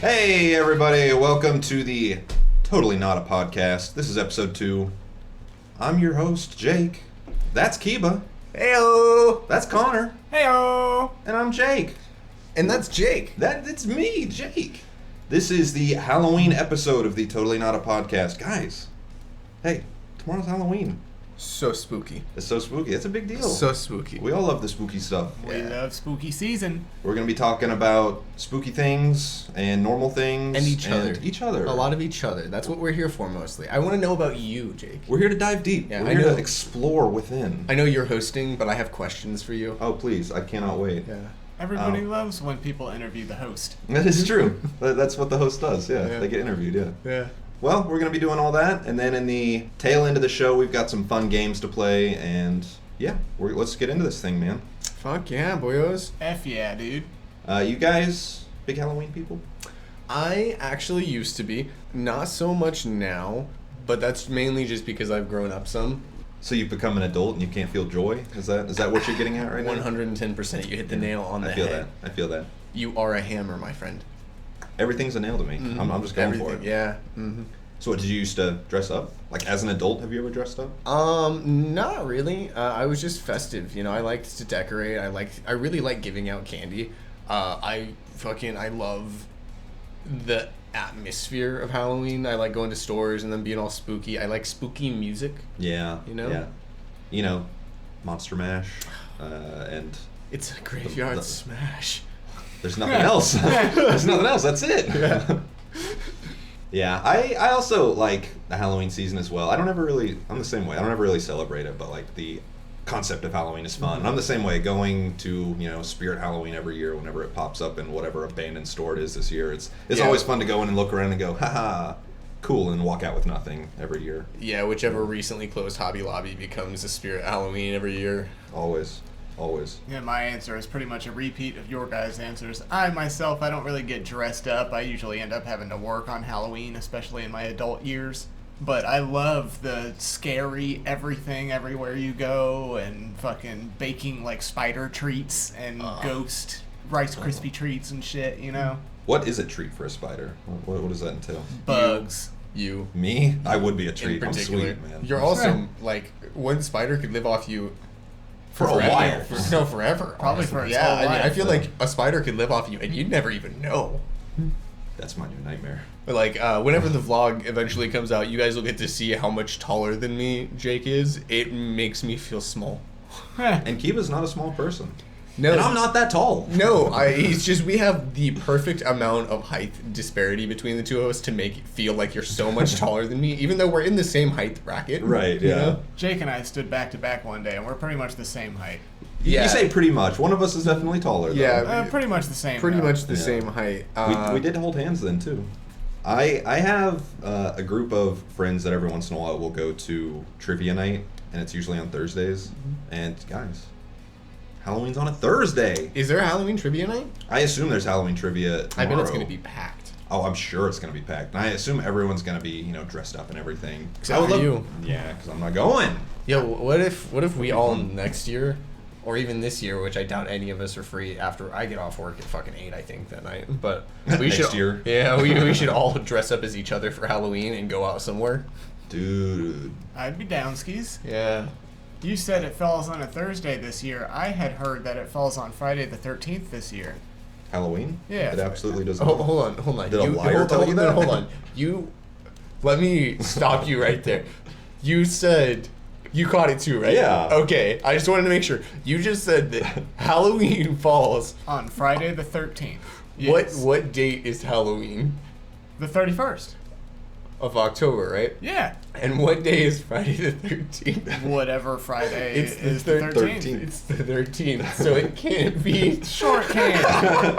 Hey everybody, welcome to the Totally Not a Podcast. This is episode 2. I'm your host, Jake. That's Kiba. Heyo! That's Connor. Heyo! And I'm Jake. And that's Jake. It's me, Jake. This is the Halloween episode of the Totally Not a Podcast. Guys, hey, tomorrow's Halloween. So spooky. It's so spooky. It's a big deal. So spooky. We all love the spooky stuff. We love spooky season. We're going to be talking about spooky things and normal things. And each other. A lot of each other. That's what we're here for mostly. I want to know about you, Jake. We're here to dive deep. Yeah, we're here to explore within. I know you're hosting, but I have questions for you. Oh, please. I cannot wait. Yeah. Everybody loves when people interview the host. That is true. That's what the host does. Yeah. They get interviewed. Yeah. Yeah. Well, we're going to be doing all that, and then in the tail end of the show, we've got some fun games to play, and yeah, let's get into this thing, man. Fuck yeah, boyos. F yeah, dude. You guys, big Halloween people? I actually used to be. Not so much now, but that's mainly just because I've grown up some. So you've become an adult and you can't feel joy? Is that what you're getting at right now? 110%. You hit the nail on the head. I feel that. You are a hammer, my friend. Everything's a nail to me. Mm-hmm. I'm just going for it. Yeah. Mm-hmm. So what, did you used to dress up? Like as an adult, have you ever dressed up? Not really. I was just festive. You know, I liked to decorate. I really like giving out candy. I love the atmosphere of Halloween. I like going to stores and then being all spooky. I like spooky music. Yeah. You know? Yeah. You know, Monster Mash, and... It's a graveyard smash. There's nothing else. There's nothing else. That's it. Yeah. Yeah. I also like the Halloween season as well. I'm the same way. I don't ever really celebrate it, but like the concept of Halloween is fun. And I'm the same way. Going to, Spirit Halloween every year whenever it pops up in whatever abandoned store it is this year. It's always fun to go in and look around and go, haha, cool, and walk out with nothing every year. Yeah, whichever recently closed Hobby Lobby becomes a Spirit Halloween every year. Always. Yeah, my answer is pretty much a repeat of your guys' answers. I don't really get dressed up. I usually end up having to work on Halloween, especially in my adult years. But I love the scary everything everywhere you go and fucking baking like spider treats and ghost Rice Krispie treats and shit, you know? What is a treat for a spider? What does that entail? Bugs. You. Me? I would be a treat. In particular. I'm sweet, man. You're also, like, one spider could live off you for a while. Forever. Probably honestly. for its whole life. I feel like a spider could live off you and you'd never even know. That's my new nightmare. But like, whenever the vlog eventually comes out, you guys will get to see how much taller than me Jake is. It makes me feel small. And Kiba's not a small person. No, and I'm not that tall. No, it's just we have the perfect amount of height disparity between the two of us to make it feel like you're so much taller than me, even though we're in the same height bracket. Right, yeah. You know? Jake and I stood back to back one day, and we're pretty much the same height. Yeah. You say pretty much. One of us is definitely taller, though. Yeah. Pretty much the same. Pretty though. much the same height. We did hold hands then, too. I have a group of friends that every once in a while will go to trivia night, and it's usually on Thursdays. Mm-hmm. And, guys... Halloween's on a Thursday. Is there a Halloween trivia night? I assume there's Halloween trivia tomorrow. I bet it's going to be packed. Oh, I'm sure it's going to be packed. And I assume everyone's going to be, dressed up and everything. Except for you. Yeah, because I'm not going. Yo, what if we all next year, or even this year, which I doubt any of us are free after I get off work at fucking 8, I think, that night. But we next year. Yeah, we should all dress up as each other for Halloween and go out somewhere. Dude. I'd be down, skis. Yeah. You said it falls on a Thursday this year. I had heard that it falls on Friday the 13th this year. Halloween? Yeah. It absolutely doesn't. Hold on. Did a liar tell you that? Hold on. Let me stop you right there. You said... You caught it too, right? Yeah. Okay, I just wanted to make sure. You just said that Halloween falls... On Friday the 13th. Yes. What date is Halloween? The 31st. Of October, right? Yeah. And what day is Friday the 13th? Whatever Friday is the 13th. It's the 13th, so it can't be... Sure it can.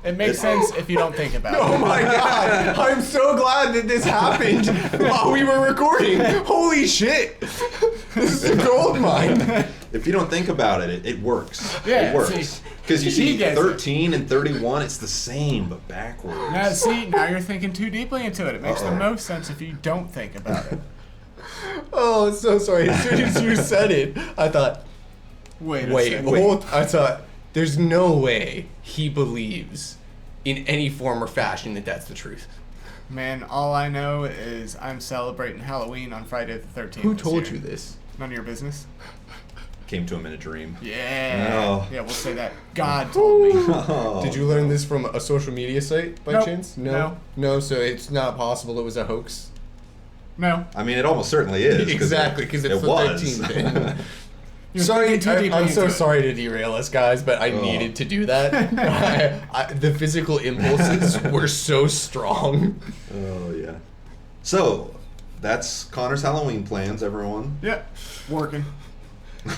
It makes sense if you don't think about it. Oh my god! I'm so glad that this happened while we were recording. Holy shit! This is a gold mine. If you don't think about it, it works. Yeah, it works. Because you see he gets 13 and 31, it's the same, but backwards. Now you're thinking too deeply into it. It makes the most sense if you don't think about it. Oh, so sorry. As soon as you said it, I thought, Wait. I thought, there's no way he believes in any form or fashion that that's the truth. Man, all I know is I'm celebrating Halloween on Friday the 13th. Who told you this? None of your business. Came to him in a dream. Yeah. No. Yeah, we'll say that. God told me. Oh. Did you learn this from a social media site by Nope. chance? No. No, so it's not possible it was a hoax? No. I mean, it almost certainly is. Exactly, because it's it the was. 13th. You're Sorry, thinking too deeply I'm so into it. sorry to derail us, guys, but I needed to do that. The physical impulses were so strong. Oh, yeah. So, that's Connor's Halloween plans, everyone. Yeah. Working.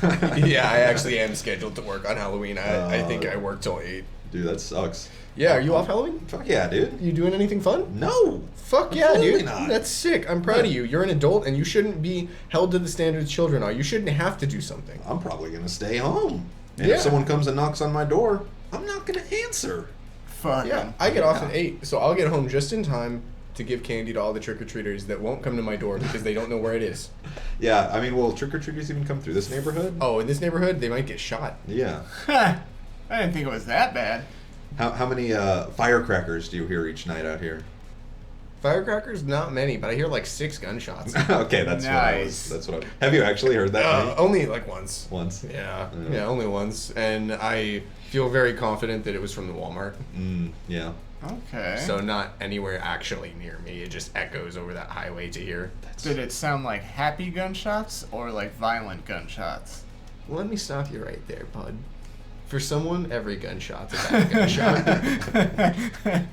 Yeah, I actually am scheduled to work on Halloween. I think I work till 8. Dude, that sucks. Yeah, are you off Halloween? Fuck yeah, dude. You doing anything fun? No. Fuck yeah, Absolutely dude. not. That's sick. I'm proud of you. You're an adult and you shouldn't be held to the standards children are. You shouldn't have to do something. I'm probably going to stay home. And Yeah. if someone comes and knocks on my door, I'm not going to answer. Fuck. Yeah, I get off at 8, so I'll get home just in time to give candy to all the trick-or-treaters that won't come to my door because they don't know where it is. Yeah, I mean, will trick-or-treaters even come through this neighborhood? Oh, in this neighborhood, they might get shot. Yeah. I didn't think it was that bad. How many firecrackers do you hear each night out here? Firecrackers, not many, but I hear like 6 gunshots. Okay, that's Nice. what I have you actually heard that many? Only like once. Once? Yeah, only once. And I feel very confident that it was from the Walmart. Yeah. Okay. So not anywhere actually near me. It just echoes over that highway to here. Did it sound like happy gunshots or like violent gunshots? Let me stop you right there, bud. For someone, every gunshot's a bad gunshot.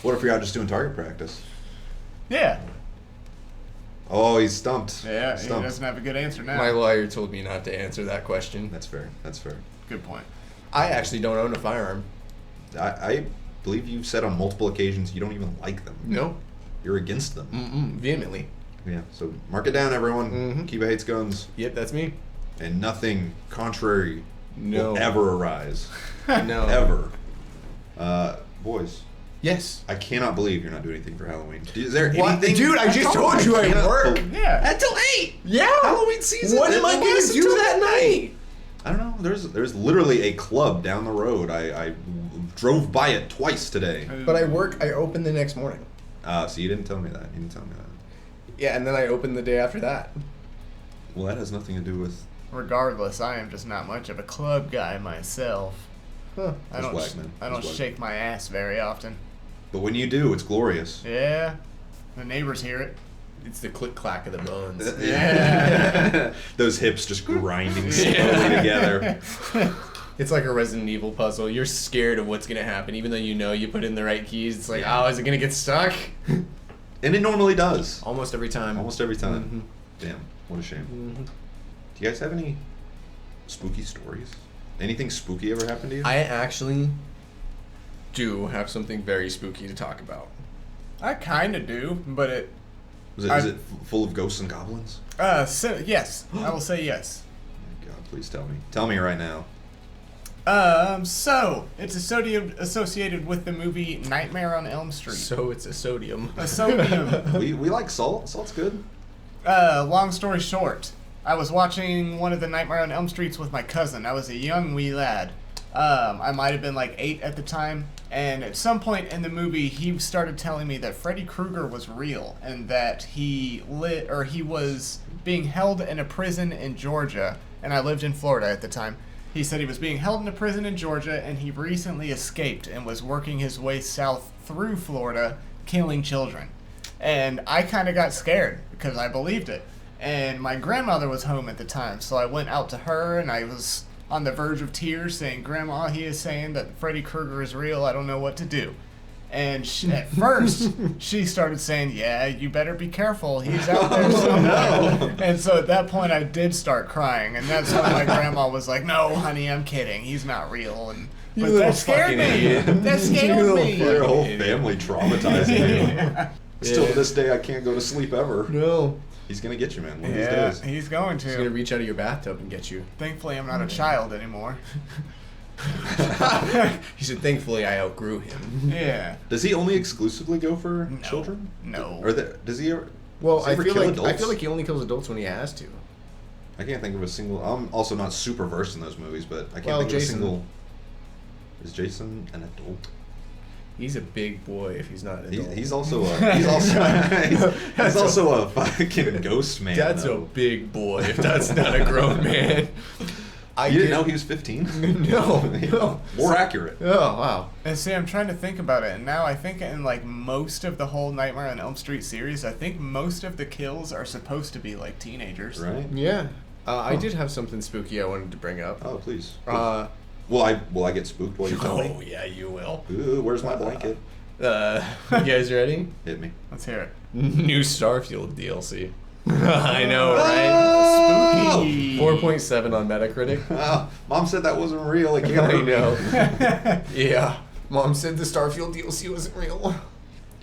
What if you're out just doing target practice? Yeah. Oh, he's stumped. Yeah, he Stumped. doesn't have a good answer now. My lawyer told me not to answer that question. That's fair. That's fair. Good point. I actually don't own a firearm. I believe you've said on multiple occasions you don't even like them. No. You're against them. Vehemently. Yeah, so mark it down, everyone. Mhm. Kiba hates guns. Yep, that's me. And nothing contrary No. will ever arise. No. Ever. Boys, Yes. I cannot believe you're not doing anything for Halloween. Is there What? anything? Dude, I just told you I cannot work. believe- Yeah. Until 8! Yeah. Halloween season. What it am I going lasts to do until that night? I don't know. There's literally a club down the road. I drove by it twice today. But I open the next morning. So you didn't tell me that. You didn't tell me that. Yeah, and then I open the day after that. Well, that has nothing to do with. Regardless, I am just not much of a club guy myself. Huh. I don't. whack, man. I don't Just whack. shake my ass very often. But when you do, it's glorious. Yeah. The neighbors hear it. It's the click-clack of the bones. Yeah. Those hips just grinding slowly together. It's like a Resident Evil puzzle. You're scared of what's going to happen, even though you know you put in the right keys. It's like, oh, is it going to get stuck? And it normally does. Almost every time. Almost every time. Mhm. Damn, what a shame. Mhm. Do you guys have any spooky stories? Anything spooky ever happened to you? I actually do have something very spooky to talk about. I kind of do, but it. Is it full of ghosts and goblins? Yes, I will say yes. Oh my God, please tell me. Tell me right now. So it's associated with the movie Nightmare on Elm Street. So it's a sodium. A sodium. we like salt. Salt's good. Long story short, I was watching one of the Nightmare on Elm Streets with my cousin. I was a young wee lad. I might have been like 8 at the time, and at some point in the movie, he started telling me that Freddy Krueger was real and that he was being held in a prison in Georgia, and I lived in Florida at the time. He said he was being held in a prison in Georgia, and he recently escaped and was working his way south through Florida, killing children. And I kind of got scared because I believed it. And my grandmother was home at the time, so I went out to her, and I was on the verge of tears saying, "Grandma, he is saying that Freddy Krueger is real. I don't know what to do." And at first, she started saying, "Yeah, you better be careful. He's out there somewhere." And so at that point, I did start crying. And that's when my grandma was like, "No, honey, I'm kidding. He's not real." And You but little that scared fucking me. idiot. That You scared little me. Your whole Idiot. family traumatizing you. Yeah. Still to Yeah. this day, I can't go to sleep ever. No. He's gonna get you, man. One of Yeah, these days. he's going He's going to to. reach out of your bathtub and get you. Thankfully, I'm not a child anymore. He said, thankfully, I outgrew him. Yeah. Does he only exclusively go for No. children? No. Or does he ever? Well, does he I ever feel kill like adults? he only kills adults when he has to. I can't think of a single. I'm also not super versed in those movies, but I can't Well, think Jason. of a single. Is Jason an adult? He's a big boy if he's not an adult. He's also a fucking ghost man. That's though. a big boy if that's not a grown man. You didn't know he was 15? No. More accurate. Oh, wow. And see, I'm trying to think about it, and now I think in like most of the whole Nightmare on Elm Street series, I think most of the kills are supposed to be like teenagers. Right? Yeah. I did have something spooky I wanted to bring up. Oh, please. Will Will I get spooked while you tell me? Oh, yeah, you will. Ooh, where's my blanket? You guys ready? Hit me. Let's hear it. New Starfield DLC. I know, right? Spooky. 4.7 on Metacritic. Mom said that wasn't real. It can't I hurt me. know. Yeah. Mom said the Starfield DLC wasn't real.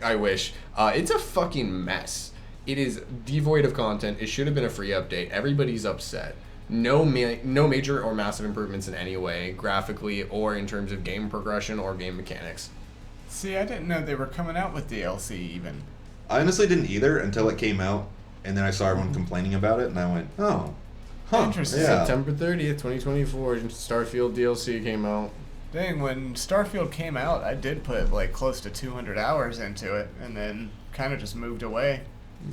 I wish. It's a fucking mess. It is devoid of content. It should have been a free update. Everybody's upset. No major or massive improvements in any way, graphically or in terms of game progression or game mechanics. See, I didn't know they were coming out with DLC even. I honestly didn't either until it came out, and then I saw everyone complaining about it, and I went, oh. Huh, Interesting. yeah. September 30th, 2024, Starfield DLC came out. Dang, when Starfield came out, I did put like close to 200 hours into it, and then kind of just moved away.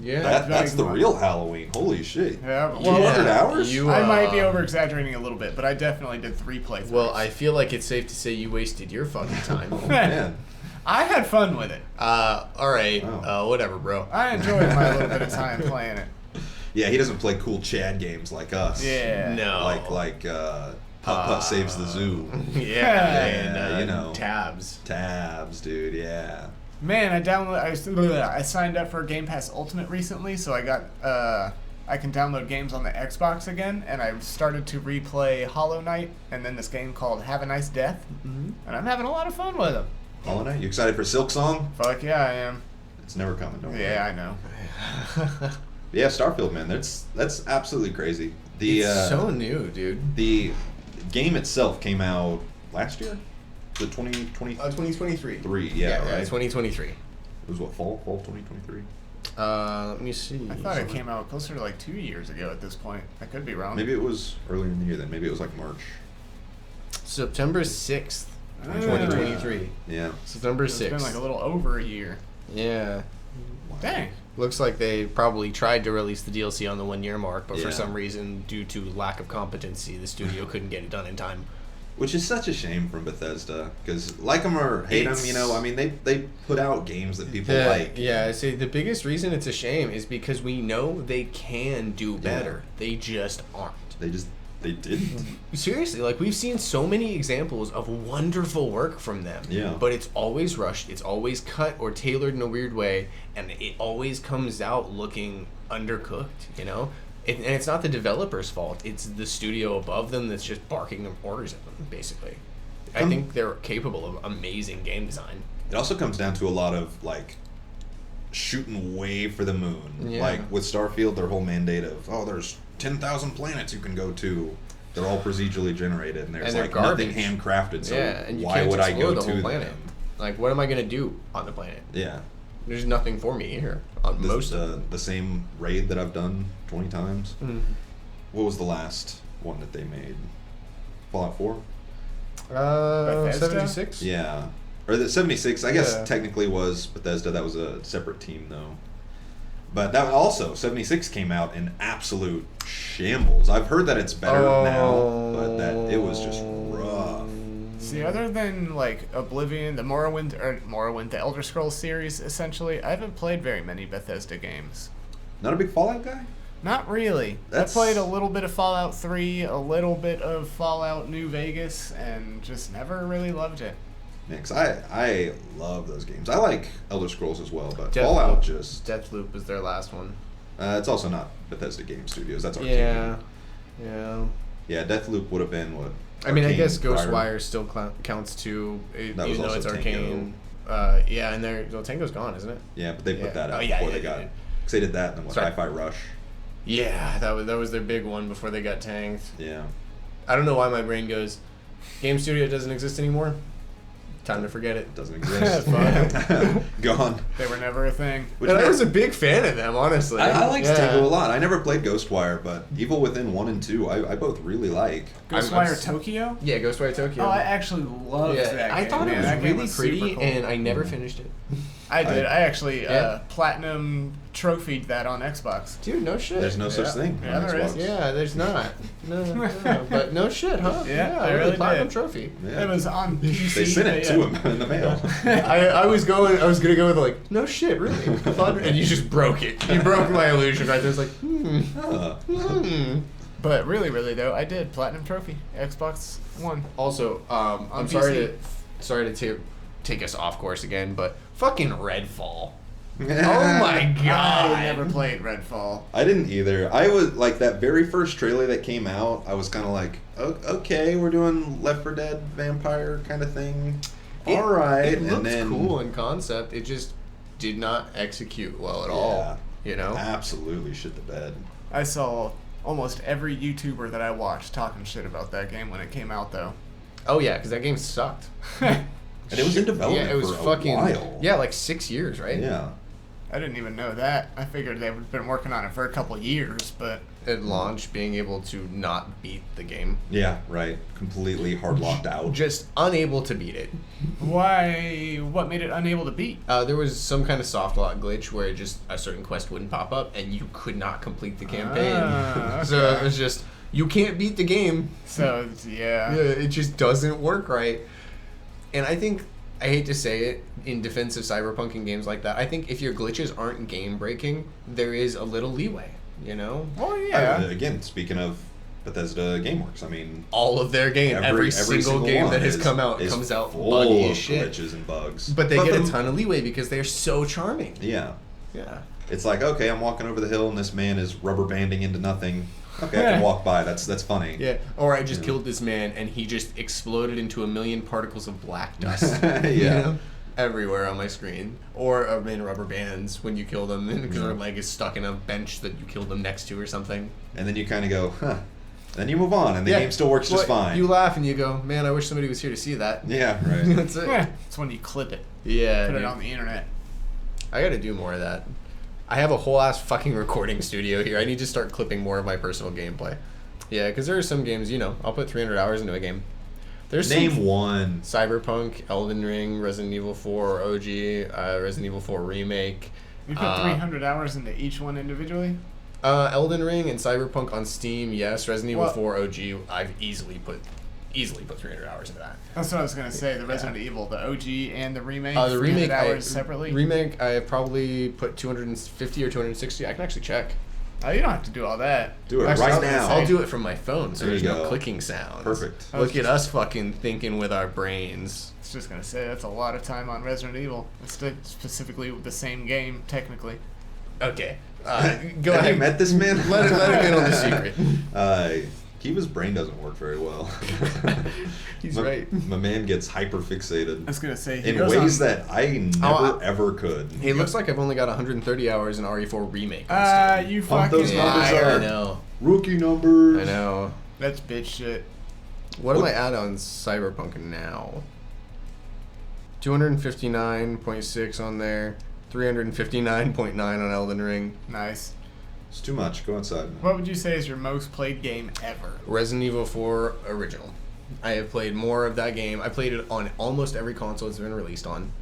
Yeah. That's the real Halloween. Holy shit. Yeah, well, 200 hours? I might be over exaggerating a little bit, but I definitely did 3 playthroughs. Well, I feel like it's safe to say you wasted your fucking time. Man. I had fun with it. Alright. Wow. Whatever, bro. I enjoyed my little bit of time playing it. Yeah, he doesn't play cool Chad games like us. Yeah. No. Like Putt Saves the Zoo. Yeah. Yeah, you know. Tabs. Tabs, dude, yeah. Man, I signed up for Game Pass Ultimate recently, so I got I can download games on the Xbox again, and I've started to replay Hollow Knight and then this game called Have a Nice Death, and I'm having a lot of fun with them. Hollow Knight, you excited for Silk Song? Fuck yeah, I am. It's never coming, don't worry. Yeah, I know. Yeah, Starfield, man, that's absolutely crazy. It's so new, dude. The game itself came out last year? The 2023? 2023. Yeah, right? 2023. It was what, fall 2023? Let me see. I thought it came out closer to like 2 years ago at this point. I could be wrong. Maybe it was earlier in the year then. Maybe it was like March. September 6th, Ah. 2023. Yeah. September 6th. It's been like a little over a year. Yeah. Dang. Looks like they probably tried to release the DLC on the 1 year mark, but Yeah. for some reason, due to lack of competency, the studio couldn't get it done in time. Which is such a shame from Bethesda, because like them or hate them, you know, I mean, they put out games that people like. Yeah, see, the biggest reason it's a shame is because we know they can do better. They just aren't. They didn't. Seriously, like we've seen so many examples of wonderful work from them. Yeah. But it's always rushed, it's always cut or tailored in a weird way, and it always comes out looking undercooked, you know? And it's not the developer's fault, it's the studio above them that's just barking orders at them, basically. I think they're capable of amazing game design. It also comes down to a lot of, like, shooting way for the moon. Yeah. Like, with Starfield, their whole mandate of, there's 10,000 planets you can go to. They're all procedurally generated, and there's, they're like, garbage. nothing handcrafted, so and you why can't would I explore go the to whole planet. them? Like, what am I going to do on the planet? Yeah. There's nothing for me here on This most is the same raid that I've done 20 times. Mhm. What was the last one that they made? Fallout 4? Bethesda? 76? Yeah. Or the 76, I guess Yeah. technically was Bethesda. That was a separate team, though. But that also, 76 came out in absolute shambles. I've heard that it's better now, but that it was just rough. See, other than like Oblivion, the Morrowind, the Elder Scrolls series, essentially, I haven't played very many Bethesda games. Not a big Fallout guy? Not really. That's- I played a little bit of Fallout 3, a little bit of Fallout New Vegas, and just never really loved it. Yeah, 'cause I love those games. I like Elder Scrolls as well, but Deathloop. Fallout just... Deathloop was their last one. it's also not Bethesda Game Studios. That's Arcane. Yeah. Yeah, Deathloop would have been what... I mean, I Arcane guess prior. Ghostwire still counts too, That was even though also it's Tango. Arcane. Yeah, and Tango's gone, isn't it? Yeah, but they put Yeah. that out Oh, yeah, before yeah, they got... yeah. Because they did that and then what, Sorry. Hi-Fi Rush. Yeah, that was their big one before they got tanked. Yeah. I don't know why my brain goes, Game Studio doesn't exist anymore. Time to forget it. Doesn't exist. Gone. They were never a thing. Which And I was a big fan of them, honestly. I liked Tango a lot. I never played Ghostwire, but Evil Within 1 and 2, I both really like. Ghostwire Tokyo? Yeah, Ghostwire Tokyo. Oh, I actually loved that game. I thought it was That game really super pretty, cool. and I never finished it. I did. I actually Yeah. platinum trophied that on Xbox. Dude, no shit. There's no such thing. Yeah, on there Xbox. is. Yeah, there's not. No, but no shit, huh? Yeah, I they really platinum did. trophy. Yeah. It was on PC. They sent it but to yeah. him in the mail. I was gonna go with like, no shit, really? And you just broke it. You broke my illusion right there. It's like, Huh. But really though, I did platinum trophy. Xbox One. Also, I'm On sorry PC. to take us off course again, but fucking Redfall. Oh my I never played Redfall. I didn't either. I was like that very first trailer that came out. I was kind of like, okay, we're doing Left 4 Dead vampire kind of thing. All right, It looked and then cool in concept. It just did not execute well at all. You know? absolutely shit the bed. I saw almost every YouTuber that I watched talking shit about that game when it came out, though. Oh yeah, because that game sucked. And it was in development Yeah, it was for fucking a while. yeah, like 6 years, right? Yeah. I didn't even know that. I figured they've been working on it for a couple years, but At launch, being able to not beat the game, Yeah, right. Completely hard locked out. just unable to beat it. why? What made it unable to beat? There was some kind of soft lock glitch where just a certain quest wouldn't pop up and you could not complete the campaign. Ah, So okay. it was just you can't beat the game. So Yeah, yeah. it just doesn't work right. And I think I hate to say it in defense of cyberpunk and games like that. I think if your glitches aren't game breaking, there is a little leeway. You know, Well, yeah. Again, speaking of Bethesda GameWorks, I mean, all of their game, every single game one that has is- come out is comes out full buggy of as shit. glitches and bugs. But they get a the- ton of leeway because they're so charming. Yeah. Yeah. It's like, okay, I'm walking over the hill and this man is rubber banding into nothing. Okay, I can walk by. That's funny. Yeah. Or I just Yeah. killed this man and he just exploded into a million particles of black dust. Yeah. You know? Everywhere on my screen. Or in rubber bands when you kill them because their leg is stuck in a bench that you killed them next to or something. And then you kind of go, huh. Then you move on, and the game still works just Well, fine. You laugh and you go, man, I wish somebody was here to see that. Yeah, right. That's it. It's when you clip it, Yeah. put it dude. on the internet. I gotta do more of that. I have a whole ass fucking recording studio here. I need to start clipping more of my personal gameplay. Yeah, because there are some games, you know, I'll put 300 hours into a game. There's Name some one. Cyberpunk, Elden Ring, Resident Evil 4 OG, Resident Evil 4 Remake. You put 300 hours into each one individually? Elden Ring and Cyberpunk on Steam, yes. Resident Evil Well- 4 OG, I've easily put 300 hours into that. That's what I was going to say. The Resident Evil, the OG and the remake. The 300 remake hours separately. Remake, I probably put 250 or 260. I can actually check. Oh, you don't have to do all that. Do it Actually, right I was gonna now. say- I'll do it from my phone, so There there's you no go. clicking sounds. Perfect. Look at us fucking thinking with our brains. I was just going to say, that's a lot of time on Resident Evil. It's specifically the same game, technically. Okay. Go Have ahead. you met this man? Let it in on the secret. Kiba's brain doesn't work very well. He's my, right. My man gets hyper I fixated was going to say, he in goes ways on, that I never ever could. It looks like I've only got 130 hours in RE4 Remake. on Steam. you Pump fucking those numbers liar. up. I know. Rookie numbers. I know. That's bitch shit. What am I at on Cyberpunk now? 259.6 on there. 359.9 on Elden Ring. Nice. It's too much. Go outside. Man. What would you say is your most played game ever? Resident Evil 4 Original. I have played more of that game. I played it on almost every console it's been released on.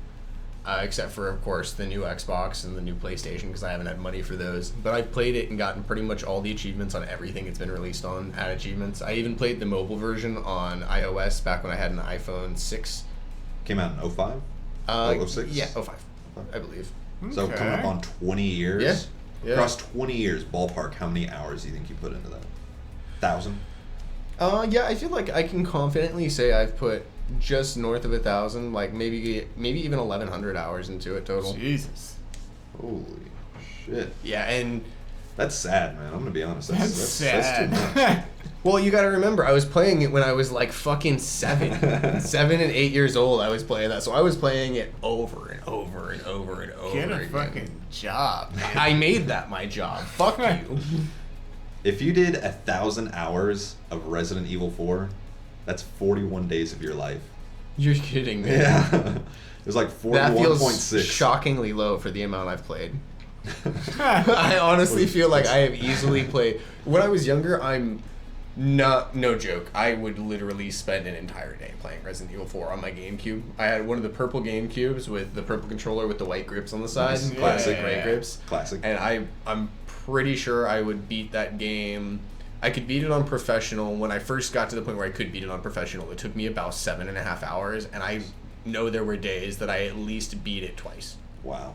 Except for, of course, the new Xbox and the new PlayStation, because I haven't had money for those. But I've played it and gotten pretty much all the achievements on everything it's been released on, had achievements. I even played the mobile version on iOS back when I had an iPhone 6. Came out in 05? 06? Yeah, 05, I believe. So Okay. coming up on 20 years. Yeah. Yeah. Across 20 years, ballpark, how many hours do you think you put into that? 1,000? Yeah, I feel like I can confidently say I've put just north of 1,000, like maybe even 1,100 hours into it total. Jesus. Holy shit. Yeah, and That's sad, man. I'm gonna be honest. That's That's too much. sad. well, you got to remember, I was playing it when I was like fucking 7 and 8 years old. I was playing that, so I was playing it over and over and over and over Get a again. fucking job, man. I made that my job. Fuck you. If you did 1,000 hours of Resident Evil 4, that's 41 days of your life. You're kidding me. Yeah. It was like That feels 41.6. shockingly low for the amount I've played. I honestly feel like I have easily played. When I was younger, no joke, I would literally spend an entire day playing Resident Evil 4 on my GameCube. I had one of the purple GameCubes with the purple controller with the white grips on the side, Nice. classic Yeah. gray grips. Classic. And I'm pretty sure I would beat that game. I could beat it on professional. When I first got to the point where I could beat it on professional, it took me about 7.5 hours, and I know there were days that I at least beat it twice. Wow.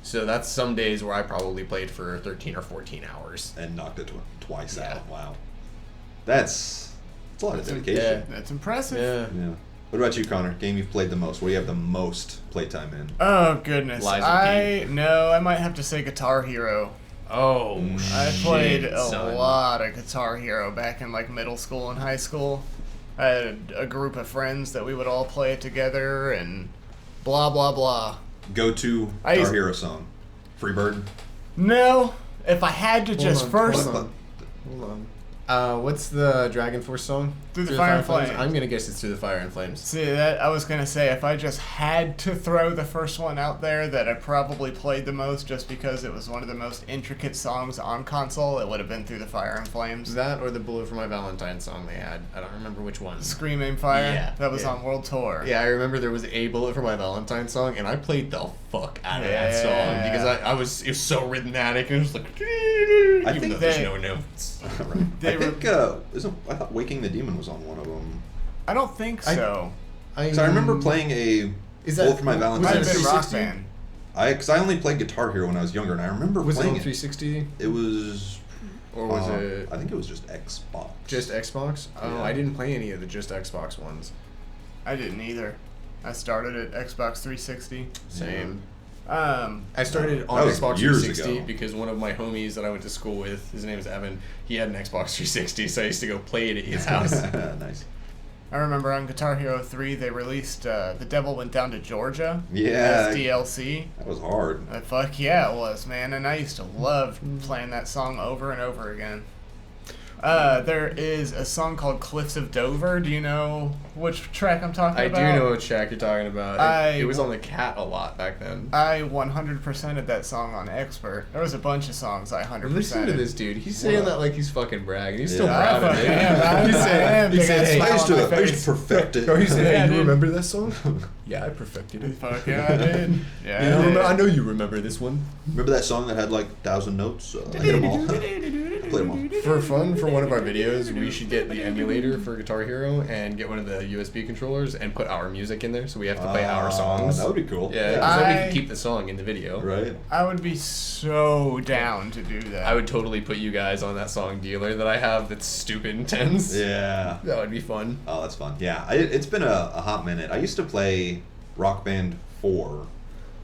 So that's some days where I probably played for 13 or 14 hours. And knocked it twice Yeah. out. Wow. That's a lot of dedication. That's impressive. Yeah. Yeah. What about you, Connor? Game you've played the most? What do you have the most playtime in? Oh goodness. Lies of I might have to say Guitar Hero. Oh, I played a son. lot of Guitar Hero back in like middle school and high school. I had a group of friends that we would all play it together and blah blah blah. Go-to Guitar Hero song? Freebird? No, if I had to just first Hold on. What's the Dragon Force song? Through the Fire and Flames. I'm gonna guess it's Through the Fire and Flames. see that I was gonna say if I just had to throw the first one out there that I probably played the most just because it was one of the most intricate songs on console, it would have been Through the Fire and Flames. That or the Bullet for My Valentine song they had. I don't remember which one. Scream Aim Fire. Yeah, That was yeah. on World Tour. Yeah, I remember there was a Bullet for My Valentine song, and I played the fuck out of that Yeah. song because it was so rhythmic and it was like even think though there's they- no notes. Right. They I think, I thought Waking the Demon was on one of them. I don't think so. So I remember playing a Is Bullet that for My was Valentine. Might that have been Rock 360? Band. Because I only played Guitar Hero when I was younger, and I remember Was it on playing 360 It was... or was it I think it was just Xbox. just Xbox? Oh, Yeah. I didn't play any of the just Xbox ones. I didn't either. I started at Xbox 360. Same. I I started on That was Xbox years 360 ago. because one of my homies that I went to school with, his name is Evan, he had an Xbox 360, so I used to go play it at his house. Nice. I remember on Guitar Hero 3 they released The Devil Went Down to Georgia Yeah. as DLC. That was hard. Fuck yeah, it was, man. And I used to love playing that song over and over again. There is a song called Cliffs of Dover. Do you know which track I'm talking I about? do know what track you're talking about. It was on the Cat a lot back then. I 100%ed that song on Expert. There was a bunch of songs I 100%. Listen to this dude. He's saying that like he's fucking bragging. He's still Yeah. proud of I it. am. He said, He said, hey, I used to- I used to perfect it. he said, Yeah, hey, you dude. remember that song? Yeah, I perfected it. Fuck yeah, I did. Yeah, You know, I did. I know you remember this one. Remember that song that had like 1,000 notes? I hit them all. I played them all. For fun, for one of our videos, we should get the emulator for Guitar Hero and get one of the USB controllers and put our music in there, so we have to play our songs. That would be cool. Yeah, because then we I- can keep the song in the video. Right. I would be so down to do that. I would totally put you guys on that song dealer that I have that's stupid intense. Yeah. That would be fun. Oh, that's fun. Yeah, it's been a hot minute. I used to play Rock Band 4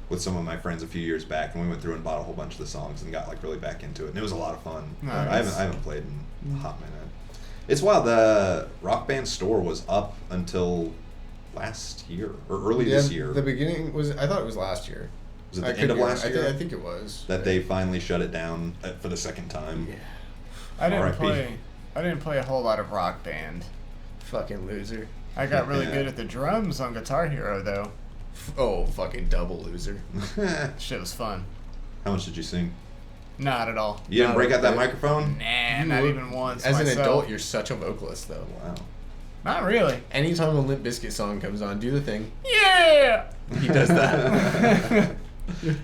with some of my friends a few years back, and we went through and bought a whole bunch of the songs and got like really back into it, and it was a lot of fun. Nice. I haven't played in a hot minute. It's wild. The Rock Band store was up until last year or early this year. The beginning was, I thought it was last year. Was it I the end of could be last wrong. year? I think it was. that they finally shut it down for the second time. Yeah. I didn't R.I.P. play a whole lot of Rock Band. Fucking loser. I got really Yeah. good at the drums on Guitar Hero though. Oh, fucking double loser. Shit was fun. How much did you sing? Not at all. You didn't No, break out that that- microphone? Nah, not even once. As an myself. adult, you're such a vocalist, though. Wow. Not really. Anytime a Limp Bizkit song comes on, do the thing. Yeah. He does that.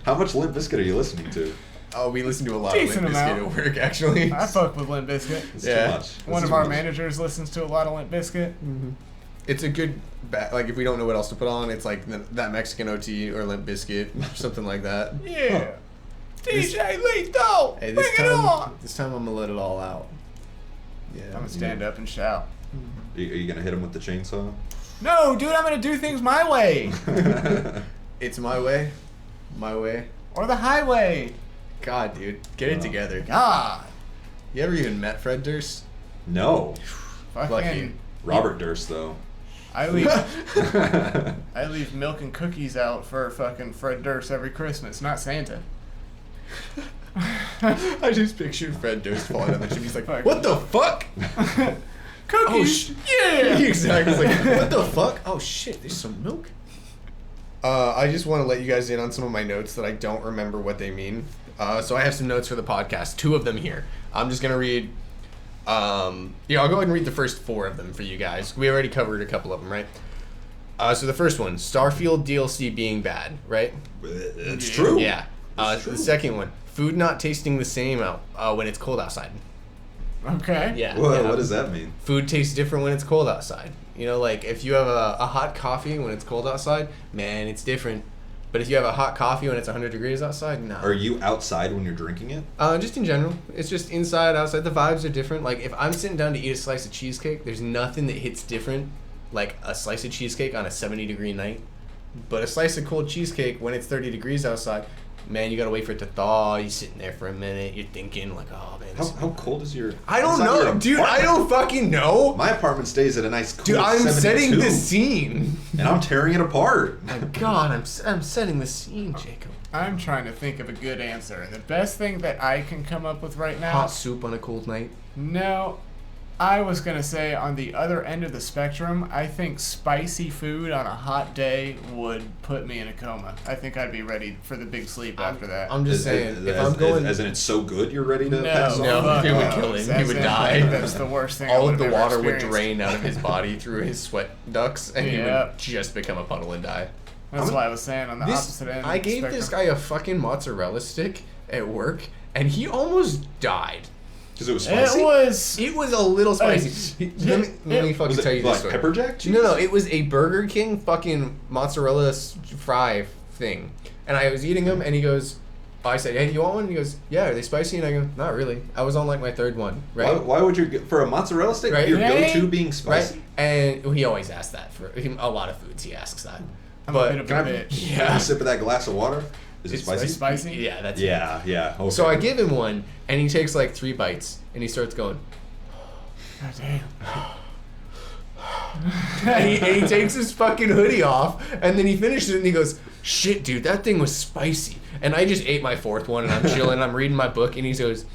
How much Limp Bizkit are you listening to? Oh, we listen to a lot Decent of Limp Bizkit amount. at work, actually. I fuck with Limp Bizkit. It's Yeah. too much. One It's of our too much. managers listens to a lot of Limp Bizkit. It's a good, like, if we don't know what else to put on, it's like that Mexican OT or Limp Bizkit, something like that. Yeah. DJ Lethal, Hey, bring it on. this time I'm gonna let it all out. Yeah. I'm gonna stand up and shout. Are you gonna hit him with the chainsaw? No, dude, I'm gonna do things my way. It's my way. My way. Or the highway. God, dude. Get it together. God. You ever even met Fred Durst? No. Fucking. Lucky. Robert Durst, though. I leave milk and cookies out for fucking Fred Durst every Christmas, not Santa. I just pictured Fred Durst falling on the chimney. He's like, Fuck. what the fuck? Cookies. Yeah. Exactly. It's like, what the fuck? Oh shit, there's some milk. I just want to let you guys in on some of my notes that I don't remember what they mean. So I have some notes for the podcast, 2 of them here. I'm just gonna read. I'll go ahead and read the first 4 of them for you guys. We already covered a couple of them, right? So the first one, Starfield DLC being bad, right? It's true. Yeah. The second one, food not tasting the same when it's cold outside. Okay. Yeah. What does that mean? Food tastes different when it's cold outside. You know, like if you have a hot coffee when it's cold outside, man, it's different. But if you have a hot coffee when it's 100 degrees outside, no. Are you outside when you're drinking it? Just in general. It's just inside, outside. The vibes are different. Like if I'm sitting down to eat a slice of cheesecake, there's nothing that hits different like a slice of cheesecake on a 70-degree night. But a slice of cold cheesecake when it's 30 degrees outside, man, you gotta wait for it to thaw. You're sitting there for a minute. You're thinking like, oh man. How cold is your? I don't inside know, your dude. I apartment? don't fucking know. My apartment stays at a nice cool Dude, I'm 72, setting the scene. and I'm tearing it apart. My God, I'm setting the scene, Jacob. I'm trying to think of a good answer. The best thing that I can come up with right now. Hot soup on a cold night. No, I was gonna say on the other end of the spectrum, I think spicy food on a hot day would put me in a coma. I think I'd be ready for the big sleep after that. I'm just saying, if as, I'm going, as in it's so good you're ready to pass on? no, it would fuck kill no. him. He As would in, die. That's the worst thing. I all would of the have ever water would experienced. drain out of his body through his sweat ducts, and he Yep. would just become a puddle and die. That's why I was saying on the This, opposite end. I of the gave this spectrum. guy a fucking mozzarella stick at work, and he almost died. Because it was spicy? It was. It was a little spicy. Let me fucking Was tell you it this like story. pepper jack cheese? No, it was a Burger King fucking mozzarella fry thing. And I was eating them, and he goes, I said, hey, do you want one? And he goes, yeah, are they spicy? And I go, not really. I was on like my 3rd one, right? Why would you get, for a mozzarella stick, Right. your Right. go-to being spicy? Right? And he always asks that for a lot of foods. He asks that. I'm but a bit of Can a I bitch. can I Yeah. have a sip of that glass of water? Is it It's spicy? Spicy? yeah, that's Yeah, yeah. Okay. So I give him one, and he takes like 3 bites, and he starts going, God damn. and he takes his fucking hoodie off, and then he finishes it, and he goes, shit, dude, that thing was spicy. And I just ate my 4th one, and I'm chilling, I'm reading my book, and he goes,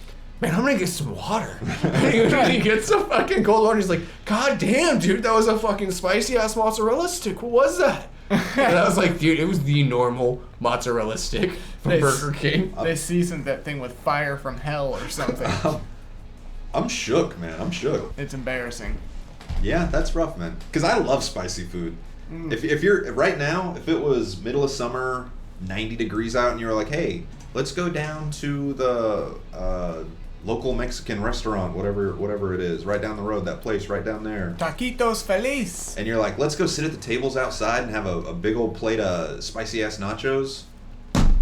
man, I'm gonna get some water. And he gets some fucking cold water, and he's like, god damn, dude, that was a fucking spicy-ass mozzarella stick. What was that? And I was like, dude, it was the normal mozzarella stick from They- Burger King. They seasoned that thing with fire from hell or something. I'm shook, man. I'm shook. It's embarrassing. Yeah, that's rough, man. Because I love spicy food. If you're right now, if it was middle of summer, 90 degrees out, and you were like, hey, let's go down to the local Mexican restaurant, whatever it is, right down the road, that place right down there. Taquitos Feliz. And you're like, let's go sit at the tables outside and have a big old plate of spicy ass nachos.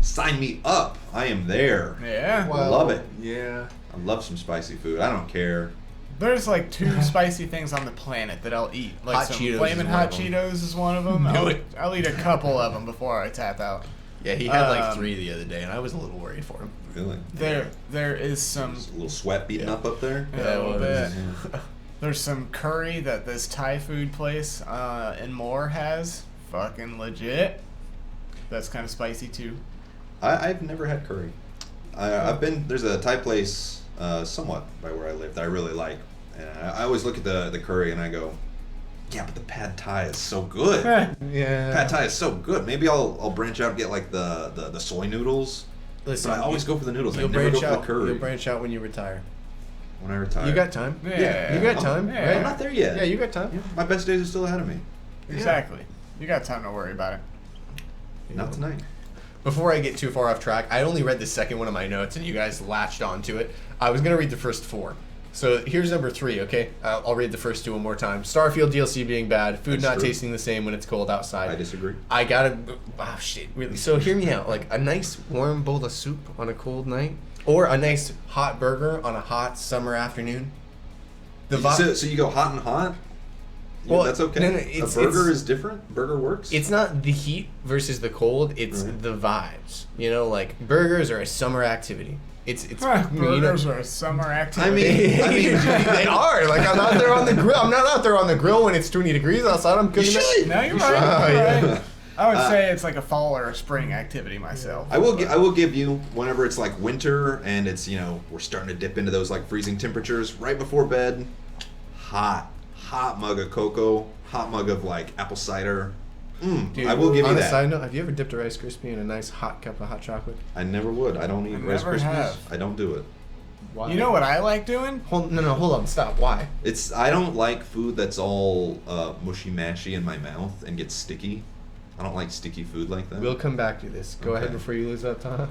Sign me up. I am there. Yeah. Wow. love it. Yeah. I love some spicy food. I don't care. There's like 2 spicy things on the planet that I'll eat. Like Hot some Cheetos flaming is one hot of them. Cheetos is one of them. I'll eat a couple of them before I tap out. Yeah, he had like Um, 3 the other day, and I was a little worried for him. Really? There is some Just a little sweat beating Yeah. up there. yeah, a little it bit. There's some curry that this Thai food place in Moore has. Fucking legit. That's kind of spicy too. I've never had curry. I've been, there's a Thai place somewhat by where I live that I really like. And I always look at the curry and I go, yeah, but the pad Thai is so good. Yeah. Pad Thai is so good. Maybe I'll branch out and get like the soy noodles. Listen, But I always go for the noodles. I You'll never go branch for the out. curry You'll branch out when you retire. when I retire. You got time. Yeah. You got I'm- time, yeah. right? I'm not there yet. Yeah, you got time. My best days are still ahead of me. Exactly. You got time to worry about it. Not tonight. Before I get too far off track, I only read the second one of my notes, and you guys latched onto it. I was gonna read the first 4. So here's number 3, okay? I'll read the first 2 one more time. Starfield DLC being bad, food That's not true. tasting the same when it's cold outside. I disagree. I gotta, oh shit, really. So hear me out. Like a nice warm bowl of soup on a cold night, or a nice hot burger on a hot summer afternoon. So you go hot and hot? Yeah, Well, that's okay. no, A burger is different? Burger works? It's not the heat versus the cold. It's Right. the vibes. You know, like burgers are a summer activity. It's Burgers are a summer I activity. mean, they are. Like I'm out there on the grill. I'm not out there on the grill when it's 20 degrees outside. I'm cooking. should. No, you're You right. should. You're yeah. right. I would say it's like a fall or a spring activity myself. I will give you, whenever it's like winter and it's, we're starting to dip into those like freezing temperatures, right before bed, hot hot mug of cocoa, hot mug of like apple cider. Dude, I will give you on a that. side note, have you ever dipped a Rice Krispie in a nice hot cup of hot chocolate? I never would. I don't eat Rice never Krispies. have. I don't do it. Why? You know what I like doing? Hold on, stop. Why? I don't like food that's all mushy mashy in my mouth and gets sticky. I don't like sticky food like that. We'll come back to this. Go ahead before you lose that time.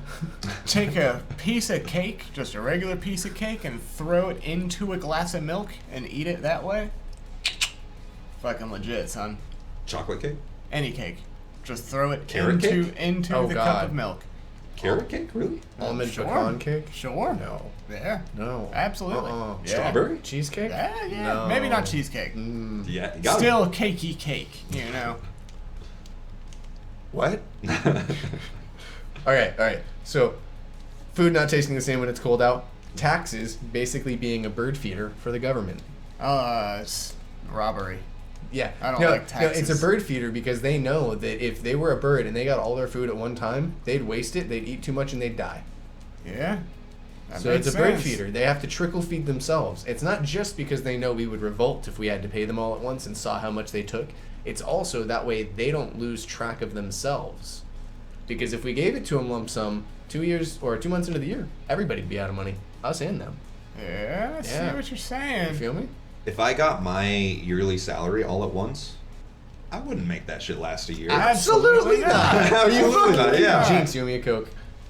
Take a piece of cake, just a regular piece of cake, and throw it into a glass of milk and eat it that way. Fucking legit, son. Chocolate cake? Any cake. Just throw it Carrot into Oh, the God. cup of milk. Carrot cake? Really? Almond Sure. pecan cake? Sure. No. Yeah. No. Absolutely. Uh-uh. Yeah. Strawberry? Cheesecake? Yeah. No. Maybe not cheesecake. Yeah. You got Still cakey cake, you know. What? Alright. So, food not tasting the same when it's cold out. Taxes basically being a bird feeder for the government. It's robbery. Yeah. I don't no, like No, it's a taxes. bird feeder because they know that if they were a bird and they got all their food at one time, they'd waste it, they'd eat too much, and they'd die. Yeah. That So it's a makes bird sense. feeder. They have to trickle feed themselves. It's not just because they know we would revolt if we had to pay them all at once and saw how much they took. It's also that way they don't lose track of themselves. Because if we gave it to them lump sum 2 years or 2 months into the year, everybody'd be out of money. Us and them. Yeah, I see Yeah. what you're You saying. feel me? If I got my yearly salary all at once, I wouldn't make that shit last a year. Absolutely not. Absolutely not, yeah. Jinx, you owe me a Coke.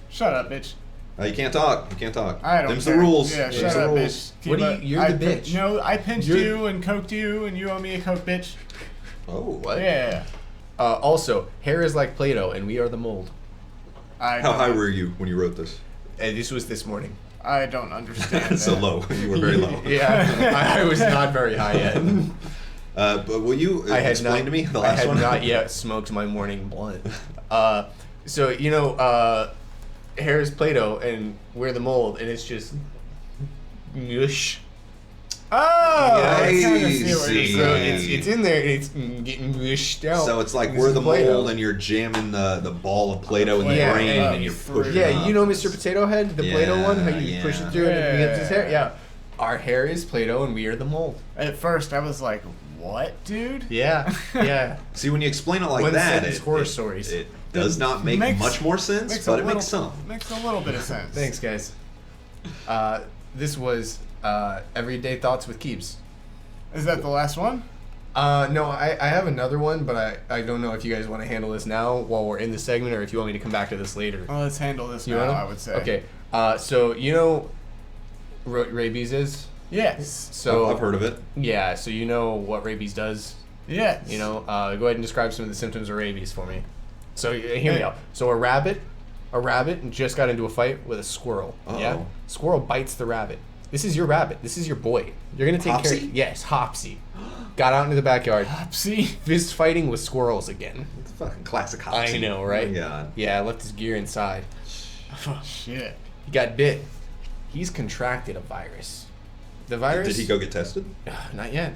Shut up, bitch. You can't talk. You can't talk. I don't Them's care. the rules. Yeah, Them's shut the up, rules. bitch. What do you- Kiba, you're the bitch. No, I pinched You're- you and coked you, and you owe me a Coke, bitch. Oh, What? Yeah. Also, hair is like Play-Doh, and we are the mold. How high were you when you wrote this? And this was this morning. I don't understand So that. low. You were very low. Yeah, I was not very high yet. But will you explain to me the last I had one? not yet smoked my morning blunt. So hair is Play-Doh, and we're the mold, and it's just mush. Oh, I I kind of see what see. you're So saying. it's in there, and it's getting mushed out. So it's like This we're is the Play-Doh. mold and you're jamming the ball of Play-Doh in Yeah, your brain yeah. and you're Through. pushing Yeah, it you know up. Mr. Potato Head, the Play-Doh one, how you push it through and it gets his hair? Yeah. Our hair is Play-Doh, and we are the mold. At first, I was like, "What, dude?" Yeah, yeah. See, when you explain it like One that, sentence horror stories. It does not make Makes- much more sense, but it makes some. Makes a little bit of sense. Thanks, guys. This was Everyday Thoughts with Keebs. Is that the last one? No, I have another one, but I don't know if you guys want to handle this now while we're in the segment, or if you want me to come back to this later. Well, let's handle this You now. wanna? I would say. Okay. So you know, rabies is. Yes. So I've heard of it. Yeah. So you know what rabies does. Yes. You know, go ahead and describe some of the symptoms of rabies for me. So hear me out. So a rabbit just got into a fight with a squirrel. Yeah. Uh-oh. Squirrel bites the rabbit. This is your rabbit. This is your boy. You're gonna take care. Hopsy? Yes, Hopsy. Got out into the backyard. Hopsy. Fist fighting with squirrels again. It's a fucking classic I Hopsy. know, right? Oh my God. Yeah, left his gear inside. Oh shit. He got bit. He's contracted a virus. The virus. Did he go get tested? Not yet.